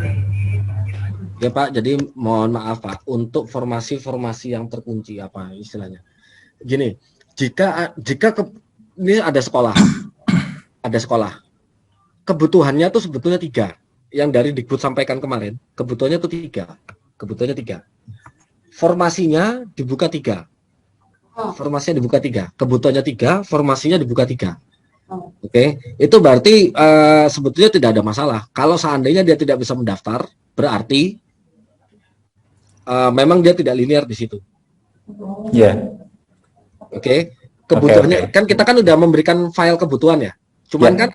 Ya Pak, jadi mohon maaf Pak, untuk formasi-formasi yang terkunci apa istilahnya? Gini, jika ini ada sekolah, kebutuhannya tuh sebetulnya 3. Yang dari Dikbud sampaikan kemarin, kebutuhannya tuh 3. Formasinya dibuka 3. Formasinya dibuka 3. Kebutuhannya 3, formasinya dibuka 3. Oke, itu berarti sebetulnya tidak ada masalah. Kalau seandainya dia tidak bisa mendaftar, berarti memang dia tidak linear di situ. Ya. Oke. Kebutuhannya kan kita kan udah memberikan file kebutuhan ya. Cuman kan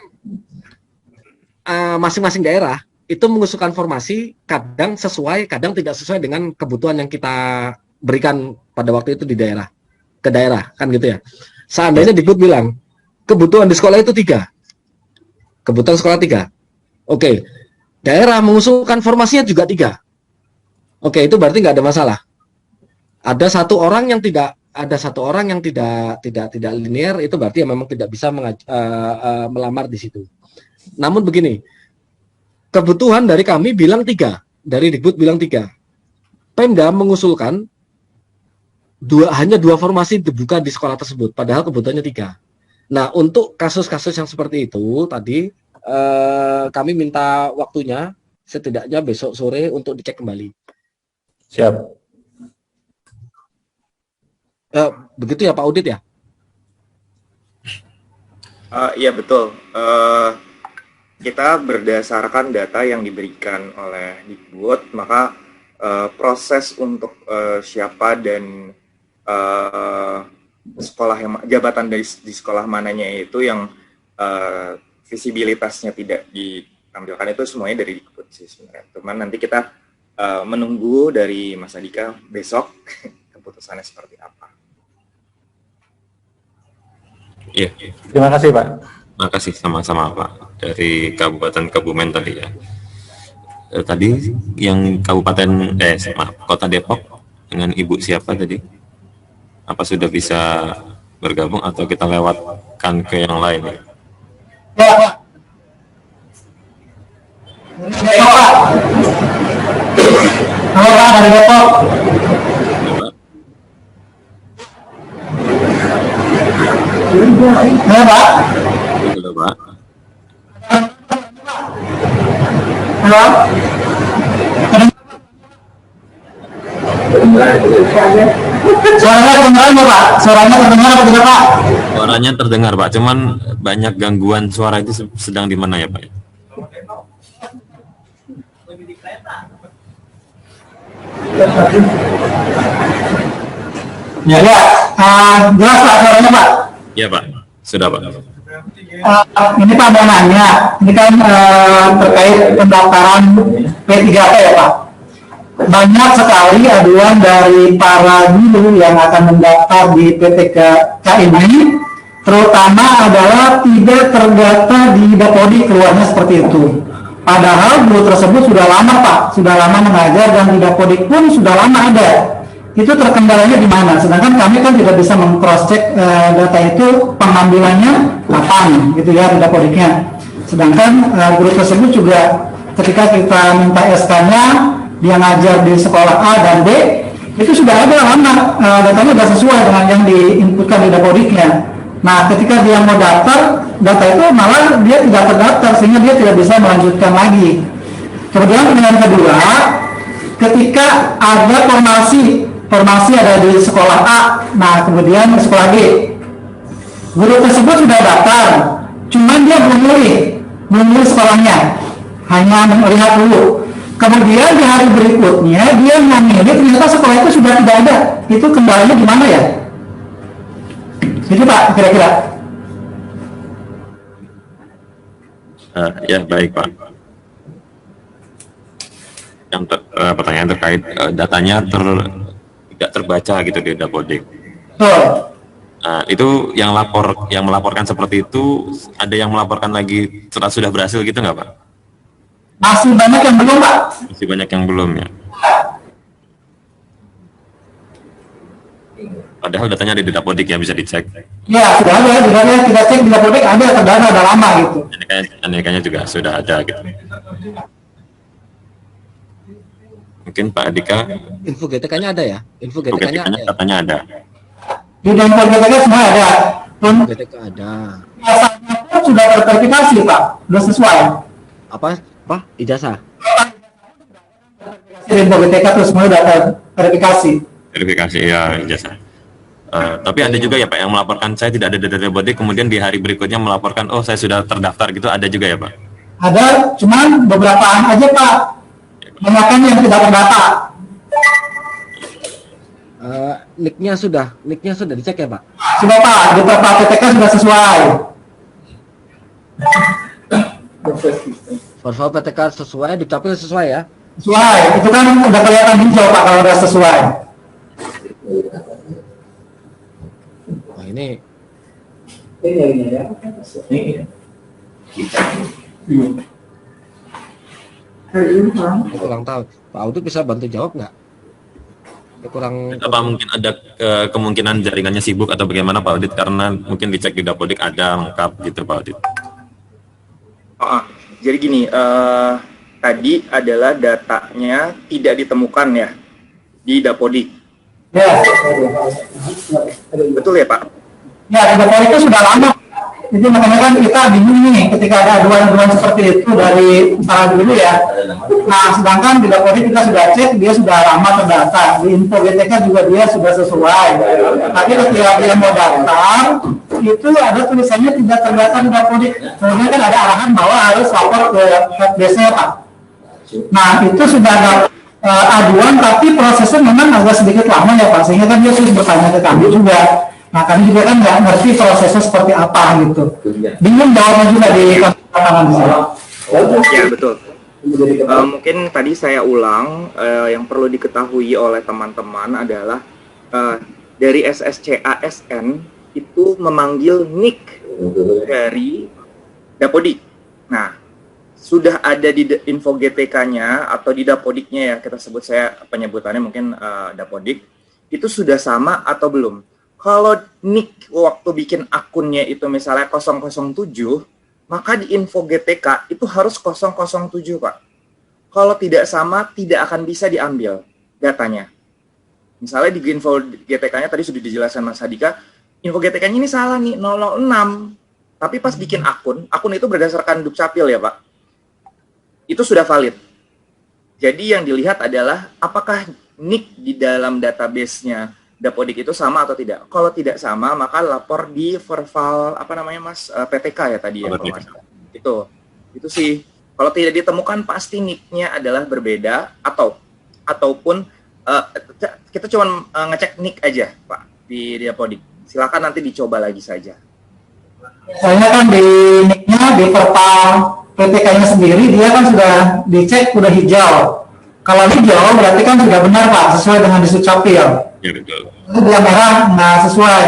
masing-masing daerah itu mengusulkan formasi kadang sesuai, kadang tidak sesuai dengan kebutuhan yang kita berikan pada waktu itu di daerah ke daerah kan gitu ya. Seandainya Dikbud bilang kebutuhan di sekolah itu 3. Kebutuhan sekolah 3. Oke. Daerah mengusulkan formasinya juga 3. Oke, itu berarti nggak ada masalah. Ada satu orang yang tidak linear, itu berarti ya memang tidak bisa melamar di situ. Namun begini, kebutuhan dari kami bilang 3, dari Dikbud bilang 3. Pemda mengusulkan hanya 2 formasi dibuka di sekolah tersebut, padahal kebutuhannya 3. Nah, untuk kasus-kasus yang seperti itu tadi kami minta waktunya setidaknya besok sore untuk dicek kembali. Siap. Begitu ya Pak Audit ya? Iya betul. Kita berdasarkan data yang diberikan oleh Dikbud, maka proses untuk siapa dan sekolah yang jabatan di sekolah mananya itu yang visibilitasnya tidak ditampilkan itu semuanya dari Dikbud sih sebenarnya. Cuman nanti kita menunggu dari Mas Andika besok keputusannya seperti apa. Iya. Terima kasih Pak. Terima kasih sama-sama Pak dari Kabupaten Kebumen tadi ya. Tadi yang Kabupaten Kota Depok dengan Ibu siapa tadi? Apa sudah bisa bergabung atau kita lewatkan ke yang lain ya? Halo Pak, dari Depok. Halo Pak. Halo Pak. Halo. Suaranya terdengar nggak Pak? Suaranya terdengar apa tidak Pak? Suaranya terdengar Pak, cuman banyak gangguan suara itu sedang di mana ya Pak? Ya, jelas Pak suaranya Pak. Ya Pak, sudah Pak. Ini Pak mau nanya, ini kan terkait pendaftaran P3K ya Pak. Banyak sekali aduan dari para guru yang akan mendaftar di P3K ini terutama adalah tidak terdata di Dapodik, keluarnya seperti itu. Padahal guru tersebut sudah lama Pak, sudah lama mengajar dan di Dapodik pun sudah lama ada. Itu terkendalanya di mana? Sedangkan kami kan tidak bisa meng-cross-check data itu pengambilannya kapan gitu ya di Dapodiknya. Sedangkan guru tersebut juga ketika kita minta SK-nya, dia ngajar di sekolah A dan B, itu sudah ada lama, datanya sudah sesuai dengan yang diinputkan di Dapodiknya. Nah, ketika dia mau daftar, data itu malah dia tidak terdaftar sehingga dia tidak bisa melanjutkan lagi. Kemudian yang kedua, ketika ada formasi ada di sekolah A, nah kemudian sekolah B, guru tersebut sudah daftar, cuman dia belum milih sekolahnya, hanya melihat dulu. Kemudian di hari berikutnya dia memilih, ternyata sekolah itu sudah tidak ada. Itu kendalanya di mana ya? Itu Pak, kira-kira. Ya baik Pak. Yang pertanyaan terkait datanya tidak terbaca gitu di Dapodik. Itu yang melaporkan seperti itu, ada yang melaporkan lagi sudah berhasil gitu nggak Pak? Masih banyak yang belum Pak. Masih banyak yang belum ya. Padahal datanya ada di Dapodik yang bisa dicek. Ya sudah ada, kita cek di Dapodik ada terdata, ada lama gitu. Kayaknya juga sudah ada gitu. Mungkin Pak Andika. Info GTK-nya ada ya? Info GTK-nya ada. Katanya ada. Di info GTK semua ada. GTK ada. Ijazahnya pun sudah terverifikasi Pak, sudah sesuai. Apa? Ijazah? Di info GTK itu semua sudah terverifikasi. Verifikasi ya ijazah. Tapi ada juga ya Pak yang melaporkan saya tidak ada di Dapodik, kemudian di hari berikutnya melaporkan oh saya sudah terdaftar gitu, ada juga ya Pak? Ada, cuman beberapa aja Pak. Banyakan yang tidak terdata. Nick-nya sudah dicek ya Pak? Sudah Pak, di beberapa PTK sudah sesuai. Profil PTK sesuai, dukcapil sesuai ya? Sesuai, itu kan udah kelihatan hijau Pak kalau udah sesuai. Nah ini. Aku kurang tahu. Pak Audit bisa bantu jawab nggak? Apa mungkin ada kemungkinan jaringannya sibuk atau bagaimana Pak Audit, karena mungkin dicek di Dapodik ada lengkap gitu Pak Audit. Jadi gini, tadi adalah datanya tidak ditemukan ya di Dapodik. Ya. Betul ya Pak? Ya, di Dapodik itu sudah lama. Jadi makanya kan kita bingung nih ketika ada aduan-aduan seperti itu dari para dulu ya. Nah, sedangkan di Dapodik kita sudah cek, dia sudah lama terdata. Di info GTK juga dia sudah sesuai. Tapi ketika dia mau daftar, itu ada tulisannya tidak terdata di Dapodik. Kemudian kan ada arahan bahwa harus lapor ke helpdesk-nya Pak. Nah, itu sudah ada aduan, tapi prosesnya memang agak sedikit lama ya Pak. Sehingga kan dia terus bertanya ke kami juga. Nah, kami juga kan nggak ngerti prosesnya seperti apa gitu. Bingung jawabnya juga di tangan di sana. Ya betul. Mungkin tadi saya ulang, yang perlu diketahui oleh teman-teman adalah dari SSCASN itu memanggil NIK dari Dapodik. Nah, sudah ada di info GTK-nya atau di Dapodiknya ya, kita sebut, saya penyebutannya mungkin Dapodik, itu sudah sama atau belum? Kalau NIK waktu bikin akunnya itu misalnya 007, maka di info GTK itu harus 007 Pak. Kalau tidak sama, tidak akan bisa diambil datanya. Misalnya di info GTK-nya tadi sudah dijelaskan Mas Hadika, info GTK-nya ini salah nih, 006. Tapi pas bikin akun itu berdasarkan dukcapil ya Pak. Itu sudah valid. Jadi yang dilihat adalah apakah NIK di dalam database-nya Dapodik itu sama atau tidak. Kalau tidak sama, maka lapor di verbal PTK ya tadi ya. Itu sih. Kalau tidak ditemukan pasti NIK-nya adalah berbeda ataupun kita cuma ngecek NIK aja Pak di Dapodik. Silakan nanti dicoba lagi saja. Soalnya kan di NIK-nya di verbal PTK-nya sendiri dia kan sudah dicek udah hijau. Kalau hijau berarti kan sudah benar Pak, sesuai dengan di Dukcapil. Ya betul. Dia merah nggak sesuai.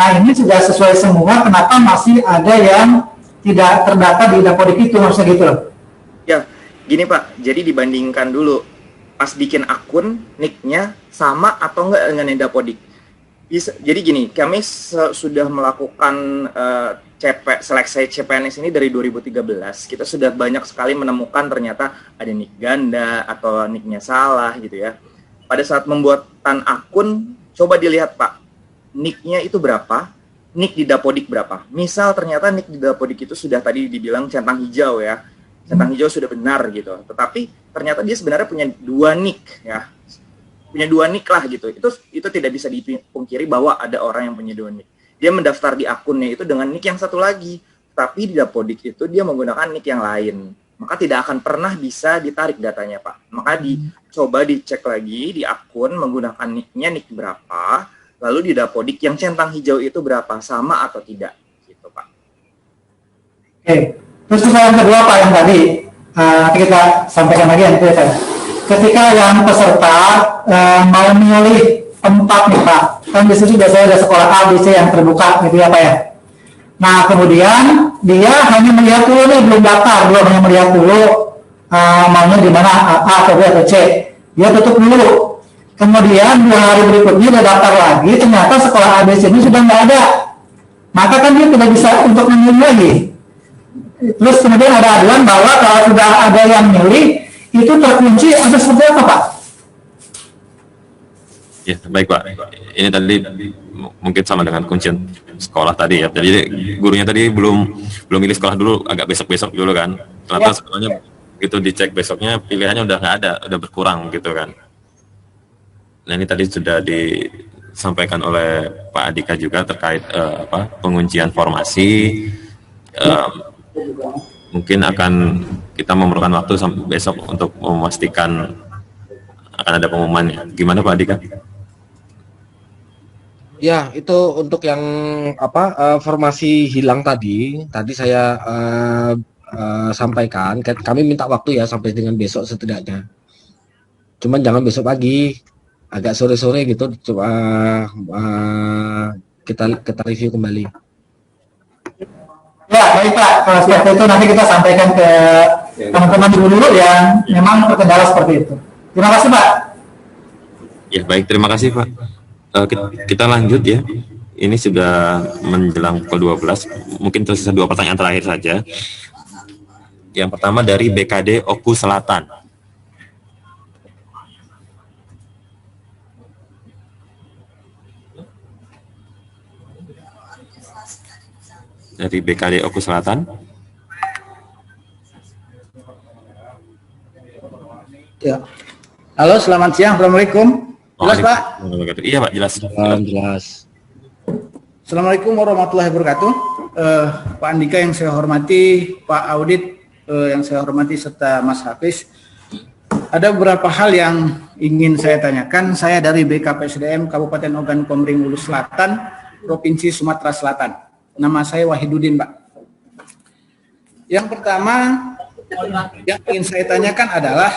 Nah ini sudah sesuai semua, kenapa masih ada yang tidak terdata di Dapodik itu, maksudnya gitu loh. Ya, gini Pak, jadi dibandingkan dulu pas bikin akun, nick-nya sama atau enggak dengan yang Dapodik. Jadi gini, kami sudah melakukan seleksi CPNS ini dari 2013. Kita sudah banyak sekali menemukan ternyata ada nick ganda atau nick-nya salah gitu ya. Pada saat pembuatan akun, coba dilihat Pak, nick-nya itu berapa, nick di Dapodik berapa. Misal ternyata nick di Dapodik itu sudah tadi dibilang centang hijau ya, centang hijau sudah benar gitu. Tetapi ternyata dia sebenarnya punya 2 nick ya, punya 2 nick lah gitu. Itu tidak bisa dipungkiri bahwa ada orang yang punya 2 nick. Dia mendaftar di akunnya itu dengan nick yang satu lagi, tapi di Dapodik itu dia menggunakan nick yang lain. Maka tidak akan pernah bisa ditarik datanya Pak. Maka coba dicek lagi di akun menggunakan nick-nya nick berapa, lalu di Dapodik yang centang hijau itu berapa, sama atau tidak gitu Pak. Oke, terus yang kedua Pak yang tadi kita sampaikan lagi yang kedua. Ketika yang peserta mau memilih tempat nih Pak, kan di situ biasanya ada sekolah A, B, C yang terbuka gitu ya Pak ya. Nah kemudian dia hanya melihat dulu nih, belum daftar, belum hanya melihat dulu maunya di mana A atau B atau C. Dia tutup dulu. Kemudian 2 hari berikutnya dia daftar lagi, ternyata sekolah A, B, C ini sudah nggak ada. Maka kan dia tidak bisa untuk memilih lagi. Terus kemudian ada aduan bahwa kalau sudah ada yang milih, itu terkunci atau seperti apa Pak? Ya, baik Pak. Ini tadi mungkin sama dengan kuncian sekolah tadi ya. Jadi gurunya tadi belum milih sekolah dulu, agak besok-besok dulu kan. Ternyata sekolahnya begitu dicek besoknya pilihannya udah nggak ada, udah berkurang gitu kan. Nah ini tadi sudah disampaikan oleh Pak Andika juga terkait penguncian formasi. Mungkin akan kita memerlukan waktu sampai besok untuk memastikan akan ada pengumumannya. Gimana Pak Andika? Ya, itu untuk yang formasi hilang tadi saya sampaikan, kami minta waktu ya sampai dengan besok setidaknya. Cuman jangan besok pagi, agak sore-sore gitu, coba kita review kembali. Ya, baik Pak, kalau seperti itu nanti kita sampaikan ke teman-teman dulu yang memang terkendala seperti itu. Terima kasih Pak. Ya baik, terima kasih Pak. Kita lanjut ya. Ini sudah menjelang pukul 12. Mungkin tersisa 2 pertanyaan terakhir saja. Yang pertama dari BKD Oku Selatan. Dari BKD Oku Selatan. Ya. Halo, selamat siang. Assalamualaikum. Jelas Pak? Iya Pak, jelas. Jelas. Assalamualaikum warahmatullahi wabarakatuh. Pak Andika yang saya hormati, Pak Audit yang saya hormati, serta Mas Hafiz. Ada beberapa hal yang ingin saya tanyakan. Saya dari BKPSDM Kabupaten Ogan Komering Ulu Selatan, Provinsi Sumatera Selatan. Nama saya Wahidudin, Pak. Yang pertama yang ingin saya tanyakan adalah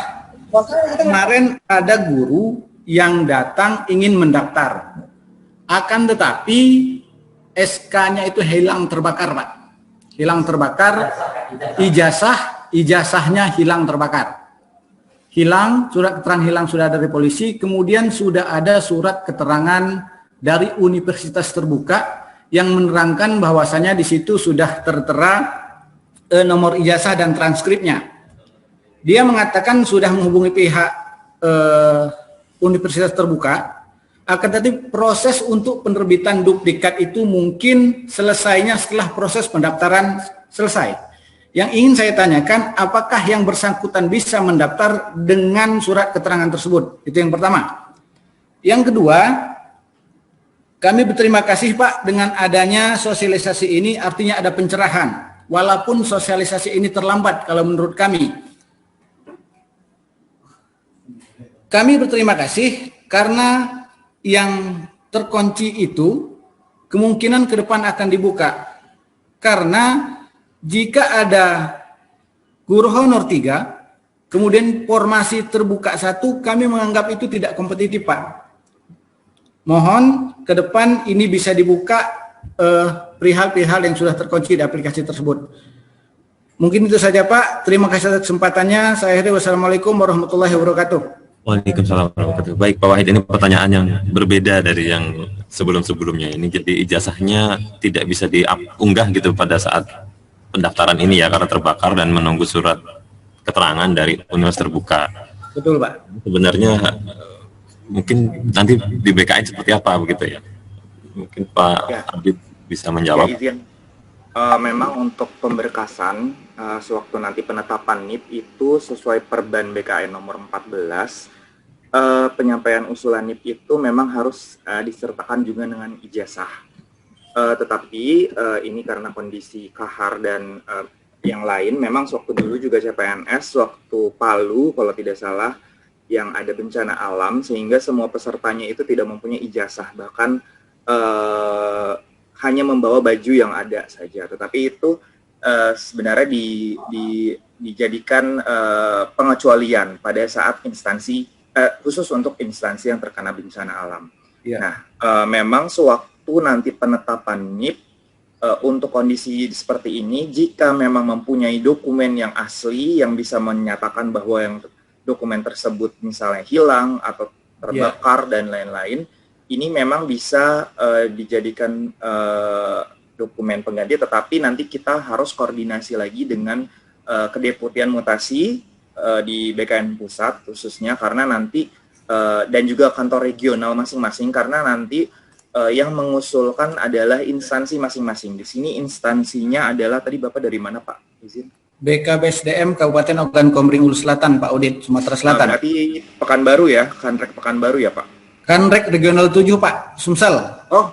kemarin ada guru yang datang ingin mendaftar, akan tetapi SK-nya itu hilang terbakar Pak, hilang terbakar, ijazahnya hilang terbakar, hilang, surat keterangan hilang sudah dari polisi, kemudian sudah ada surat keterangan dari universitas terbuka yang menerangkan bahwasanya di situ sudah tertera nomor ijazah dan transkripnya. Dia mengatakan sudah menghubungi pihak universitas terbuka, akan tetapi proses untuk penerbitan duplikat itu mungkin selesainya setelah proses pendaftaran selesai. Yang ingin saya tanyakan, apakah yang bersangkutan bisa mendaftar dengan surat keterangan tersebut? Itu yang pertama. Yang kedua, kami berterima kasih Pak dengan adanya sosialisasi ini, artinya ada pencerahan. Walaupun sosialisasi ini terlambat kalau menurut kami. Kami berterima kasih karena yang terkunci itu kemungkinan ke depan akan dibuka. Karena jika ada guru honor 3, kemudian formasi terbuka 1, kami menganggap itu tidak kompetitif Pak. Mohon ke depan ini bisa dibuka perihal-perihal yang sudah terkunci di aplikasi tersebut. Mungkin itu saja Pak. Terima kasih atas kesempatannya. Saya akhiri. Wassalamualaikum warahmatullahi wabarakatuh. Waalaikumsalam warahmatullahi wabarakatuh. Baik Pak Wahid, ini pertanyaan yang berbeda dari yang sebelum-sebelumnya ini. Jadi ijazahnya tidak bisa diunggah gitu pada saat pendaftaran ini ya, karena terbakar dan menunggu surat keterangan dari universitas terbuka. Betul Pak. Sebenarnya mungkin nanti di BKN seperti apa begitu ya? Mungkin Pak Abid bisa menjawab. Ya, izin. Memang untuk pemberkasan sewaktu nanti penetapan NIP itu sesuai Perban BKN nomor 14, penyampaian usulan NIP itu memang harus disertakan juga dengan ijazah. Tetapi ini karena kondisi kahar dan yang lain, memang sewaktu dulu juga CPNS waktu Palu kalau tidak salah yang ada bencana alam sehingga semua pesertanya itu tidak mempunyai ijazah, bahkan hanya membawa baju yang ada saja. Tetapi itu sebenarnya dijadikan pengecualian pada saat instansi khusus untuk instansi yang terkena bencana alam. Ya. Nah, memang sewaktu nanti penetapan NIP untuk kondisi seperti ini, jika memang mempunyai dokumen yang asli yang bisa menyatakan bahwa yang dokumen tersebut misalnya hilang atau terbakar dan lain-lain, ini memang bisa dijadikan dokumen pengganti, tetapi nanti kita harus koordinasi lagi dengan Kedeputian Mutasi di BKN Pusat khususnya, karena nanti dan juga kantor regional masing-masing, karena nanti yang mengusulkan adalah instansi masing-masing. Di sini instansinya adalah, tadi Bapak dari mana Pak? Izin. BKBSDM Kabupaten Ogan Komering Ulu Selatan, Pak Udit, Sumatera Selatan. Berarti Pekanbaru ya, Kanrek Pekanbaru ya Pak? Kanrek Regional 7 Pak, Sumsel. Oh,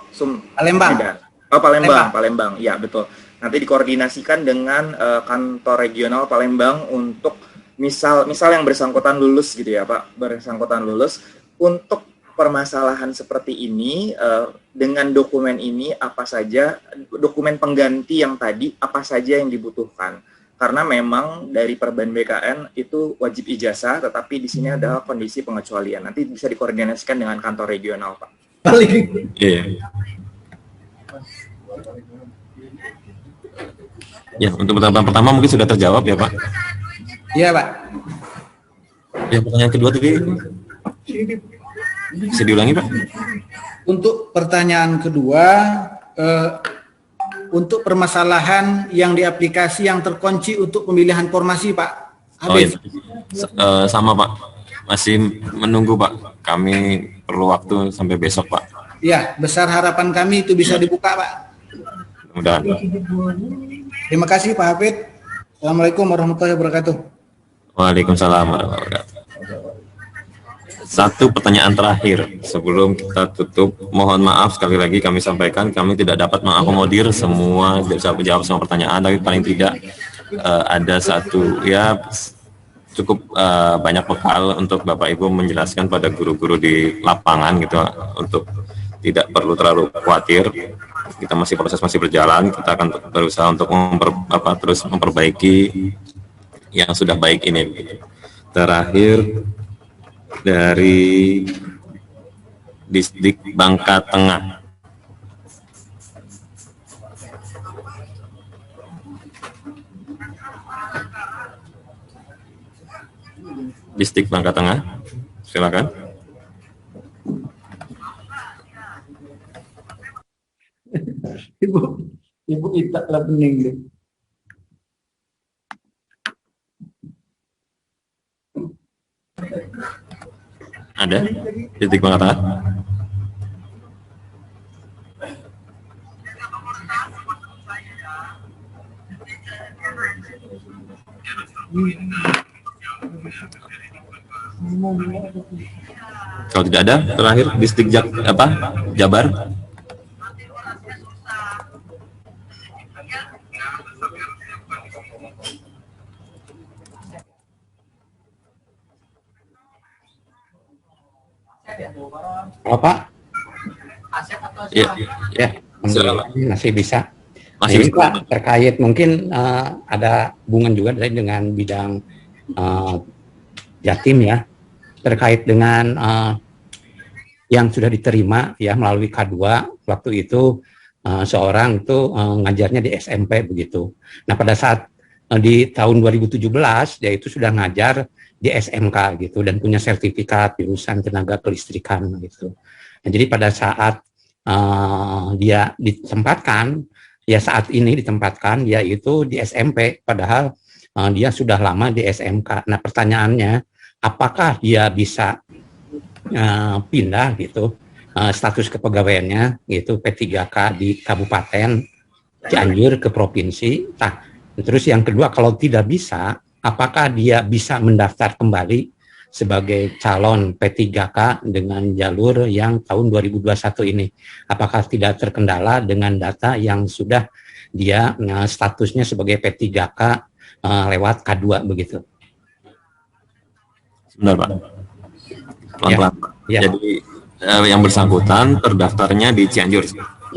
Palembang. Oh, Palembang. Ya, betul. Nanti dikoordinasikan dengan kantor regional Palembang untuk misal yang bersangkutan lulus gitu ya Pak, bersangkutan lulus untuk permasalahan seperti ini dengan dokumen ini apa saja, dokumen pengganti yang tadi apa saja yang dibutuhkan. Karena memang dari Perban BKN itu wajib ijazah, tetapi di sini ada kondisi pengecualian. Nanti bisa dikoordinasikan dengan kantor regional, Pak. Iya. Ya, untuk pertanyaan pertama mungkin sudah terjawab ya, Pak. Iya, Pak. Ya, pertanyaan kedua tadi bisa diulangi, Pak? Untuk pertanyaan kedua, untuk permasalahan yang di aplikasi yang terkunci untuk pemilihan formasi, Pak. Habis. Oh, iya. Sama, Pak. Masih menunggu, Pak. Kami perlu waktu sampai besok, Pak. Ya, besar harapan kami itu bisa dibuka, Pak. Mudah. Terima kasih, Pak Hafid. Assalamualaikum warahmatullahi wabarakatuh. Waalaikumsalam warahmatullahi wabarakatuh. Satu pertanyaan terakhir sebelum kita tutup, mohon maaf sekali lagi kami sampaikan kami tidak dapat mengakomodir semua, tidak bisa menjawab semua pertanyaan, tapi paling tidak ada satu ya cukup banyak bekal untuk Bapak Ibu menjelaskan pada guru-guru di lapangan gitu, untuk tidak perlu terlalu khawatir. Kita proses masih berjalan, kita akan berusaha untuk terus memperbaiki yang sudah baik ini. Terakhir dari Distrik Bangka Tengah. Distrik Bangka Tengah, silakan. Ibu Ita lah bening deh. Ada Distrik Bangka Tengah? Kalau tidak ada, terakhir Distrik Jabar. Pak? Ya, masih bisa. Masih bisa. Pak, terkait mungkin ada hubungan juga dengan bidang Jatim ya, terkait dengan yang sudah diterima ya melalui K2 waktu itu seorang itu ngajarnya di SMP begitu. Nah, pada saat di tahun 2017 dia itu sudah ngajar di SMK gitu dan punya sertifikat jurusan tenaga kelistrikan gitu. Nah, jadi pada saat dia ditempatkan, ya saat ini ditempatkan dia itu di SMP, padahal dia sudah lama di SMK. Nah, pertanyaannya, apakah dia bisa pindah gitu status kepegawaiannya gitu P3K di Kabupaten Cianjur ke provinsi? Nah, terus yang kedua, kalau tidak bisa, apakah dia bisa mendaftar kembali sebagai calon P3K dengan jalur yang tahun 2021 ini? Apakah tidak terkendala dengan data yang sudah dia statusnya sebagai P3K lewat K2 begitu? Sebentar, Pak. Pelan-pelan, Pak. Ya. Jadi yang bersangkutan terdaftarnya di Cianjur.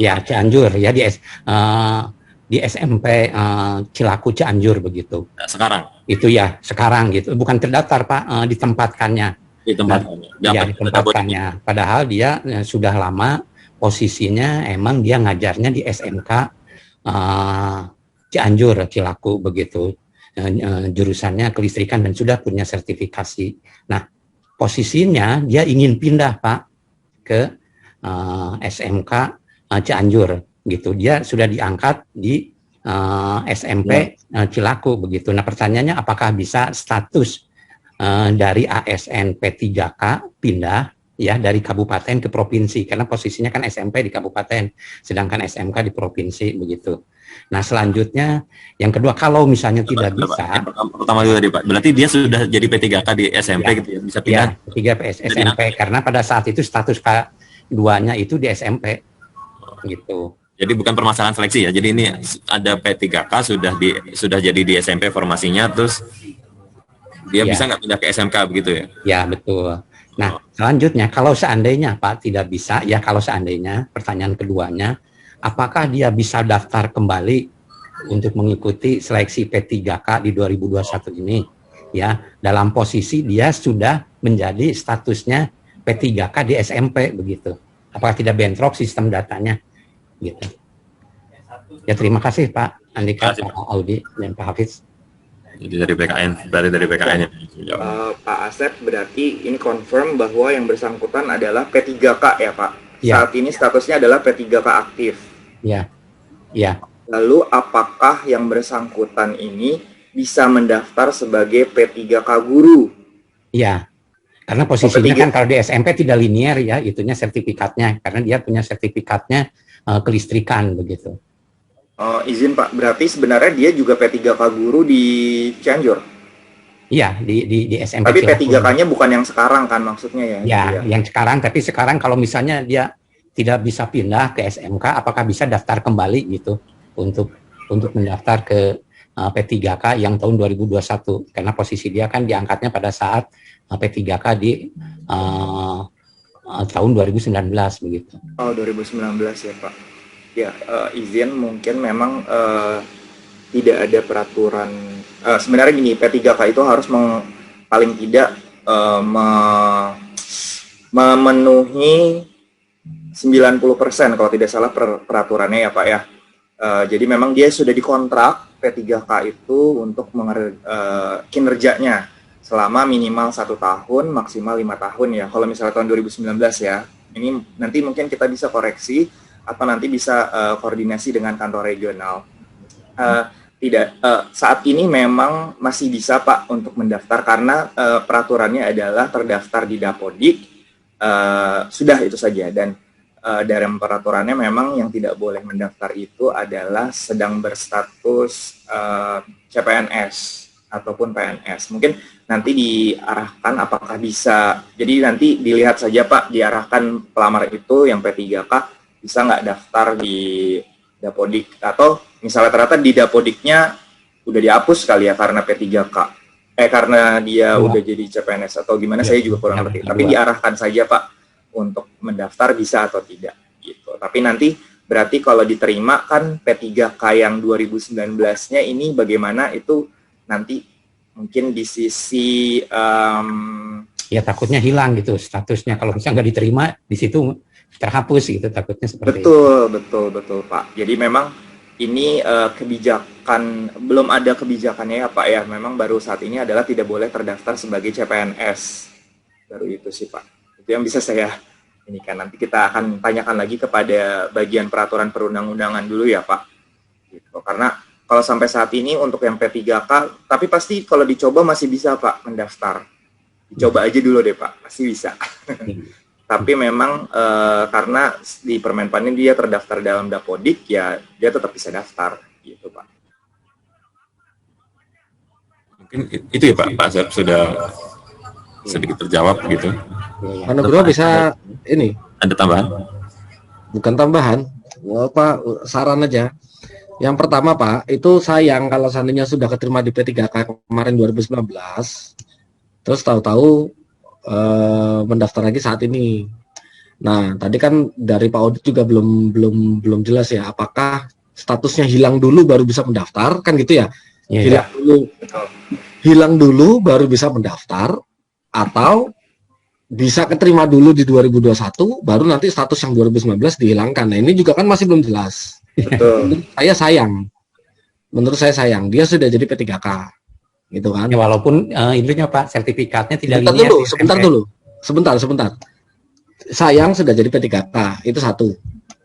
Ya, Cianjur ya, di SMP Cilaku Cianjur begitu. Sekarang? Itu ya, sekarang gitu. Bukan terdaftar, Pak, ditempatkannya. Ditempatkannya. Ya, ditempatkannya. Padahal dia sudah lama posisinya emang dia ngajarnya di SMK Cianjur Cilaku begitu. Jurusannya kelistrikan dan sudah punya sertifikasi. Nah, posisinya dia ingin pindah, Pak, ke SMK Cianjur gitu. Dia sudah diangkat di SMP Cilaku begitu. Nah, pertanyaannya apakah bisa status dari ASN P3K pindah ya dari kabupaten ke provinsi, karena posisinya kan SMP di kabupaten sedangkan SMK di provinsi begitu. Nah, selanjutnya yang kedua, kalau misalnya tidak bisa, pertama dulu tadi, Pak, berarti dia sudah jadi P3K di SMP ya, gitu ya, bisa pindah? Ya, P3 SMP, karena pada saat itu status K2-nya itu di SMP gitu. Jadi bukan permasalahan seleksi ya. Jadi ini ada P3K sudah jadi di SMP formasinya, terus dia Ya. bisa nggak pindah ke SMK begitu ya? Ya, betul. Nah, selanjutnya kalau seandainya Pak tidak bisa, ya kalau seandainya pertanyaan keduanya, apakah dia bisa daftar kembali untuk mengikuti seleksi P3K di 2021 ini? Ya, dalam posisi dia sudah menjadi statusnya P3K di SMP begitu. Apakah tidak bentrok sistem datanya? Gitu. Ya, terima kasih Pak Andika, Pak Audi, dan Pak Hafiz. Jadi dari BKN, berarti dari BKN ya. Pak Asep, berarti ini confirm bahwa yang bersangkutan adalah P3K ya, Pak? Ya. Saat ini statusnya adalah P3K aktif. Ya, ya. Lalu apakah yang bersangkutan ini bisa mendaftar sebagai P3K guru? Ya, karena posisinya kan kalau di SMP tidak linear ya, itunya sertifikatnya, karena dia punya sertifikatnya kelistrikan begitu. Izin Pak, berarti sebenarnya dia juga P3K guru di Cianjur? Iya, di SMP. Tapi P3K-nya bukan yang sekarang kan maksudnya ya? Ya, yang sekarang, tapi sekarang kalau misalnya dia tidak bisa pindah ke SMK, apakah bisa daftar kembali gitu untuk mendaftar ke P3K yang tahun 2021, karena posisi dia kan diangkatnya pada saat P3K di tahun 2019 begitu. Oh, 2019 ya Pak. Ya, izin mungkin memang tidak ada peraturan. Sebenarnya gini, P3K itu harus paling tidak memenuhi 90% kalau tidak salah peraturannya ya Pak ya. Jadi memang dia sudah dikontrak P3K itu untuk kinerjanya selama minimal 1 tahun, maksimal 5 tahun ya. Kalau misalnya tahun 2019 ya, ini nanti mungkin kita bisa koreksi atau nanti bisa koordinasi dengan kantor regional. Saat ini memang masih bisa Pak untuk mendaftar karena peraturannya adalah terdaftar di Dapodik, sudah itu saja. Dan dalam peraturannya memang yang tidak boleh mendaftar itu adalah sedang berstatus CPNS ataupun PNS. Mungkin nanti diarahkan apakah bisa, jadi nanti dilihat saja Pak, diarahkan pelamar itu yang P3K bisa nggak daftar di Dapodik, atau misalnya ternyata di Dapodiknya udah dihapus kali ya karena P3K, karena dia udah jadi CPNS atau gimana, saya juga kurang ngerti. Tapi diarahkan saja Pak untuk mendaftar bisa atau tidak gitu. Tapi nanti berarti kalau diterima kan P3K yang 2019-nya ini bagaimana itu nanti mungkin di sisi ya takutnya hilang gitu statusnya kalau misalnya nggak diterima di situ terhapus gitu, takutnya seperti itu. Betul Pak. Jadi memang ini kebijakan, belum ada kebijakannya ya Pak ya. Memang baru saat ini adalah tidak boleh terdaftar sebagai CPNS. Baru itu sih Pak. Itu yang bisa saya ini kan. Nanti kita akan tanyakan lagi kepada bagian peraturan perundang-undangan dulu ya Pak. Gitu. Karena kalau sampai saat ini untuk yang P3K, tapi pasti kalau dicoba masih bisa Pak mendaftar. Dicoba aja dulu deh Pak, pasti bisa. Tapi memang karena di Permenpan ini dia terdaftar dalam Dapodik, ya dia tetap bisa daftar gitu Pak. Mungkin itu ya Pak Asep sudah sedikit terjawab gitu. Pak Nugroho bisa ini? Ada tambahan? Bukan tambahan, Pak, saran aja. Yang pertama Pak, itu sayang kalau seandainya sudah keterima di P3K kemarin 2019, terus tahu-tahu mendaftar lagi saat ini. Nah, tadi kan dari Pak Odit juga belum jelas ya, apakah statusnya hilang dulu baru bisa mendaftar, kan gitu ya? Hilang dulu baru bisa mendaftar, atau bisa keterima dulu di 2021, baru nanti status yang 2019 dihilangkan. Nah, ini juga kan masih belum jelas. Betul. Menurut saya sayang, dia sudah jadi P3K. Gitu kan? Ya, walaupun intinya Pak, sertifikatnya tidak sebentar. Sayang sudah jadi P3K, itu satu.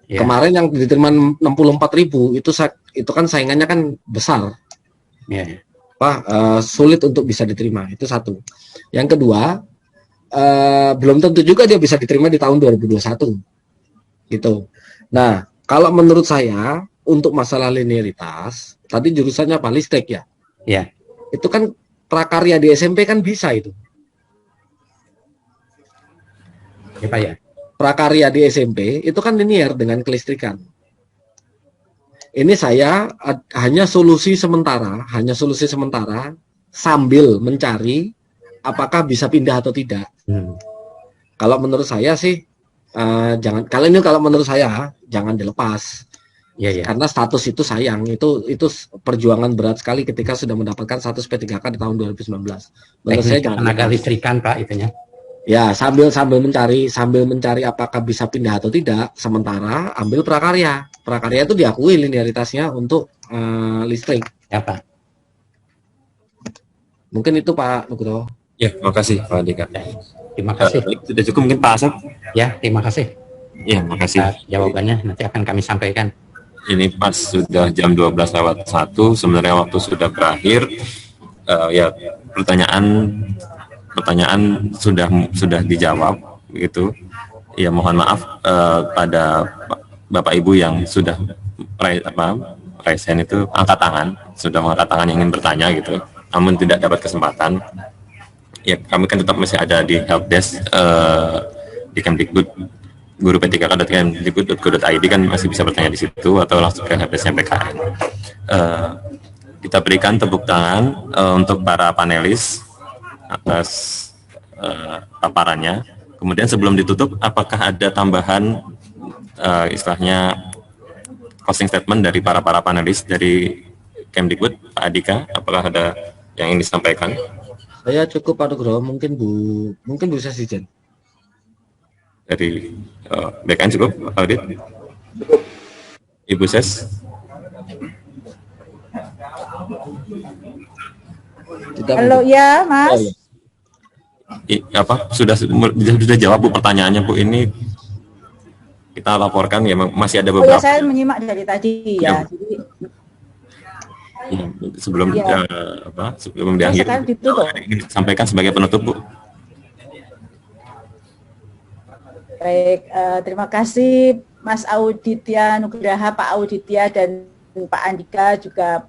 Ya. Kemarin yang diterima 64.000 itu kan saingannya kan besar. Ya. Sulit untuk bisa diterima, itu satu. Yang kedua, belum tentu juga dia bisa diterima di tahun 2021. Gitu. Nah, kalau menurut saya untuk masalah linearitas, tadi jurusannya apa? Listrik ya? Ya. Itu kan prakarya di SMP kan bisa itu. Ya Pak ya. Prakarya di SMP itu kan linear dengan kelistrikan. Ini saya hanya solusi sementara sambil mencari apakah bisa pindah atau tidak. Kalau menurut saya sih jangan. Kalau menurut saya jangan dilepas. Ya. Karena status itu sayang, itu perjuangan berat sekali ketika sudah mendapatkan status P3K di tahun 2019. Menurut saya jangan tenaga listrikan Pak itunya. Ya, sambil mencari apakah bisa pindah atau tidak, sementara ambil prakarya. Prakarya itu diakui linearitasnya untuk listrik. Ya Pak. Mungkin itu Pak Nugroho. Ya, makasih Pak Dika. Terima kasih. Sudah cukup mungkin Pak Asep? Ya, terima kasih. Ya, makasih. Jawabannya nanti akan kami sampaikan. Ini pas sudah jam 12:01, sebenarnya waktu sudah berakhir. Ya, pertanyaan sudah dijawab gitu. Ya, mohon maaf pada Bapak Ibu yang sudah raise hand itu angkat tangan, sudah mengangkat tangan yang ingin bertanya gitu. Namun tidak dapat kesempatan. Ya, kami kan tetap masih ada di helpdesk di Kemdikbud. Guru P3K.kemdikbud.go.id kan masih bisa bertanya di situ atau langsung ke helpdesk PKN. Kita berikan tepuk tangan untuk para panelis atas paparannya. Kemudian sebelum ditutup, apakah ada tambahan istilahnya closing statement dari para panelis dari Kemdikbud, Pak Adika? Apakah ada yang ingin disampaikan? Saya cukup Pak Nugroho, mungkin Bu Sesijen. Dari BKN cukup, Audit? Ibu Ses? Halo ya Mas. Sudah jawab Bu pertanyaannya Bu, ini kita laporkan ya, masih ada beberapa. Oh ya, saya menyimak dari tadi ya. Jadi, sebelum sebelum diakhiri, ingin sampaikan sebagai penutup Bu. Baik, terima kasih Mas Auditya Nugraha, Pak Auditya dan Pak Andika, juga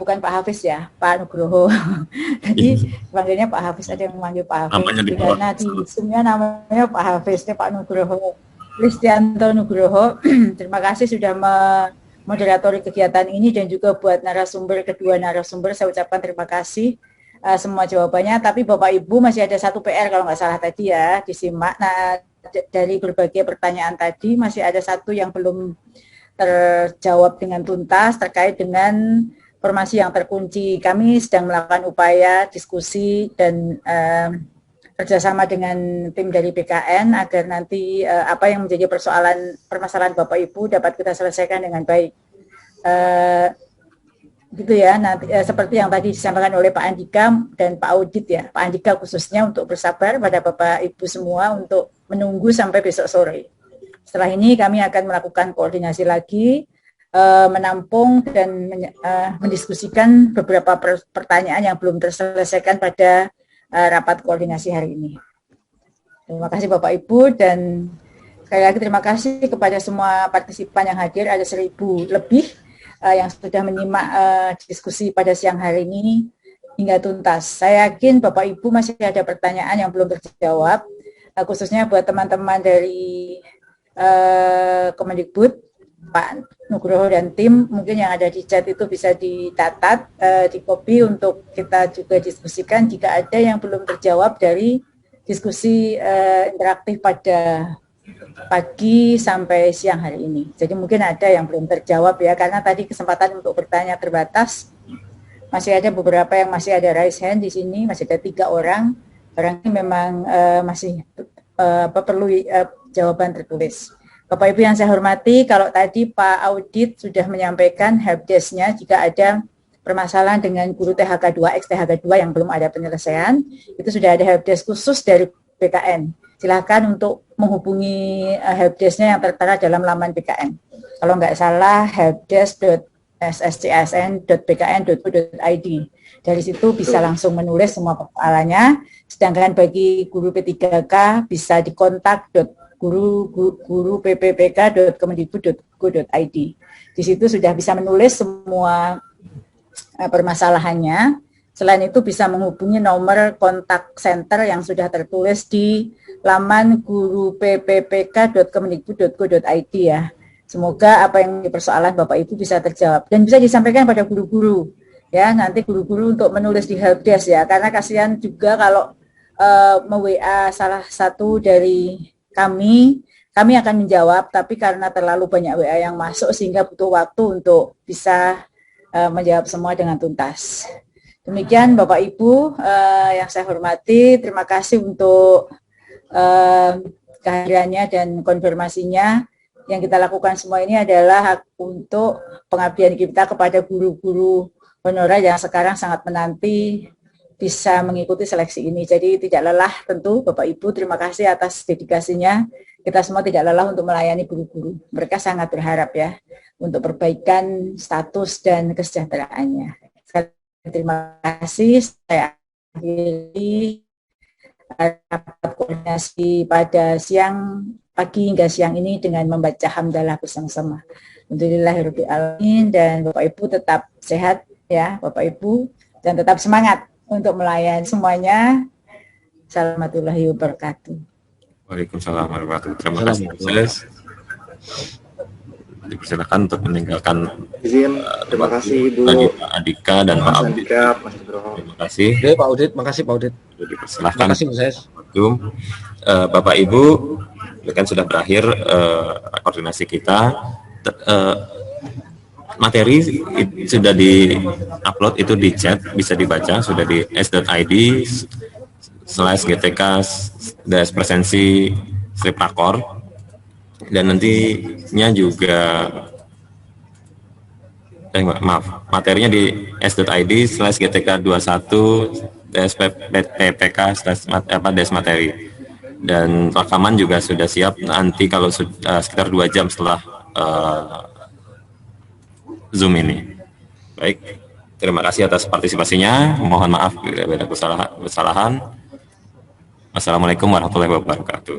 bukan Pak Hafiz ya, Pak Nugroho. Tadi panggilnya Pak Hafiz, ada yang memanggil Pak Hafiz. Karena di Zoom-nya namanya Pak Hafiz, Pak Nugroho, Kristianto Nugroho. Terima kasih sudah memoderatori kegiatan ini, dan juga buat kedua narasumber saya ucapkan terima kasih. Semua jawabannya, tapi Bapak Ibu masih ada satu PR kalau nggak salah tadi ya, disimak. Nah, dari berbagai pertanyaan tadi masih ada satu yang belum terjawab dengan tuntas terkait dengan formasi yang terkunci. Kami sedang melakukan upaya diskusi dan kerjasama dengan tim dari BKN agar nanti apa yang menjadi permasalahan Bapak Ibu dapat kita selesaikan dengan baik. Gitu ya, nanti seperti yang tadi disampaikan oleh Pak Andika dan Pak Audit ya, Pak Andika khususnya untuk bersabar pada Bapak Ibu semua untuk menunggu sampai besok sore. Setelah ini kami akan melakukan koordinasi lagi, menampung dan mendiskusikan beberapa pertanyaan yang belum terselesaikan pada rapat koordinasi hari ini. Terima kasih Bapak Ibu, dan sekali lagi terima kasih kepada semua partisipan yang hadir, ada 1.000 lebih yang sudah menyimak diskusi pada siang hari ini hingga tuntas. Saya yakin Bapak Ibu masih ada pertanyaan yang belum terjawab, khususnya buat teman-teman dari Kemendikbud, Pak Nugroho dan tim, mungkin yang ada di chat itu bisa ditatat, di-copy untuk kita juga diskusikan jika ada yang belum terjawab dari diskusi interaktif pada pagi sampai siang hari ini. Jadi mungkin ada yang belum terjawab ya, karena tadi kesempatan untuk bertanya terbatas. Masih ada beberapa yang masih ada raise hand di sini, masih ada 3 orang. Orang ini memang masih perlu jawaban tertulis. Bapak Ibu yang saya hormati, kalau tadi Pak Audit sudah menyampaikan helpdesk-nya jika ada permasalahan dengan guru THK 2, ex-THK 2 yang belum ada penyelesaian, itu sudah ada helpdesk khusus dari BKN. Silakan untuk menghubungi helpdesk-nya yang tertera dalam laman BKN. Kalau nggak salah, helpdesk.sscsn.bkn.go.id. Dari situ bisa langsung menulis semua persoalannya. Sedangkan bagi guru P3K bisa dikontak guru pppk.kemendikbud.go.id. Di situ sudah bisa menulis semua permasalahannya. Selain itu bisa menghubungi nomor kontak center yang sudah tertulis di laman guru pppk.kemendikbud.go.id ya. Semoga apa yang persoalan Bapak Ibu bisa terjawab dan bisa disampaikan pada guru-guru ya, nanti guru-guru untuk menulis di helpdesk ya, karena kasihan juga kalau me-WA salah satu dari kami akan menjawab, tapi karena terlalu banyak WA yang masuk sehingga butuh waktu untuk bisa menjawab semua dengan tuntas. Demikian Bapak Ibu yang saya hormati, terima kasih untuk kehadirannya dan konfirmasinya. Yang kita lakukan semua ini adalah untuk pengabdian kita kepada guru-guru honorer yang sekarang sangat menanti bisa mengikuti seleksi ini. Jadi tidak lelah tentu Bapak Ibu, terima kasih atas dedikasinya. Kita semua tidak lelah untuk melayani guru-guru. Mereka sangat berharap ya untuk perbaikan status dan kesejahteraannya. Terima kasih. Saya akhiri rapat koordinasi pada pagi hingga siang ini dengan membaca hamdalah bersama-sama. Alhamdulillahirabbil alamin, dan Bapak Ibu tetap sehat ya Bapak Ibu, dan tetap semangat untuk melayani semuanya. Assalamualaikum warahmatullahi wabarakatuh. Waalaikumsalam warahmatullahi wabarakatuh. Terima kasih. Dipersilakan untuk meninggalkan. Izin, terima kasih Ibu Pak Andika dan Pak Audit. Terima kasih. Oke, Pak Audit, makasih Pak Audit. Dipersilakan. Terima kasih Mas. Bapak Ibu, kan sudah berakhir koordinasi kita. Materi sudah di-upload itu di chat, bisa dibaca, sudah di s.id/gtk/presensi/rakor. Dan nantinya juga materinya di s.id/gtk21/ppk/materi, dan rekaman juga sudah siap nanti kalau sekitar 2 jam setelah Zoom ini. Baik, terima kasih atas partisipasinya. Mohon maaf bila ada kesalahan. Wassalamualaikum warahmatullahi wabarakatuh.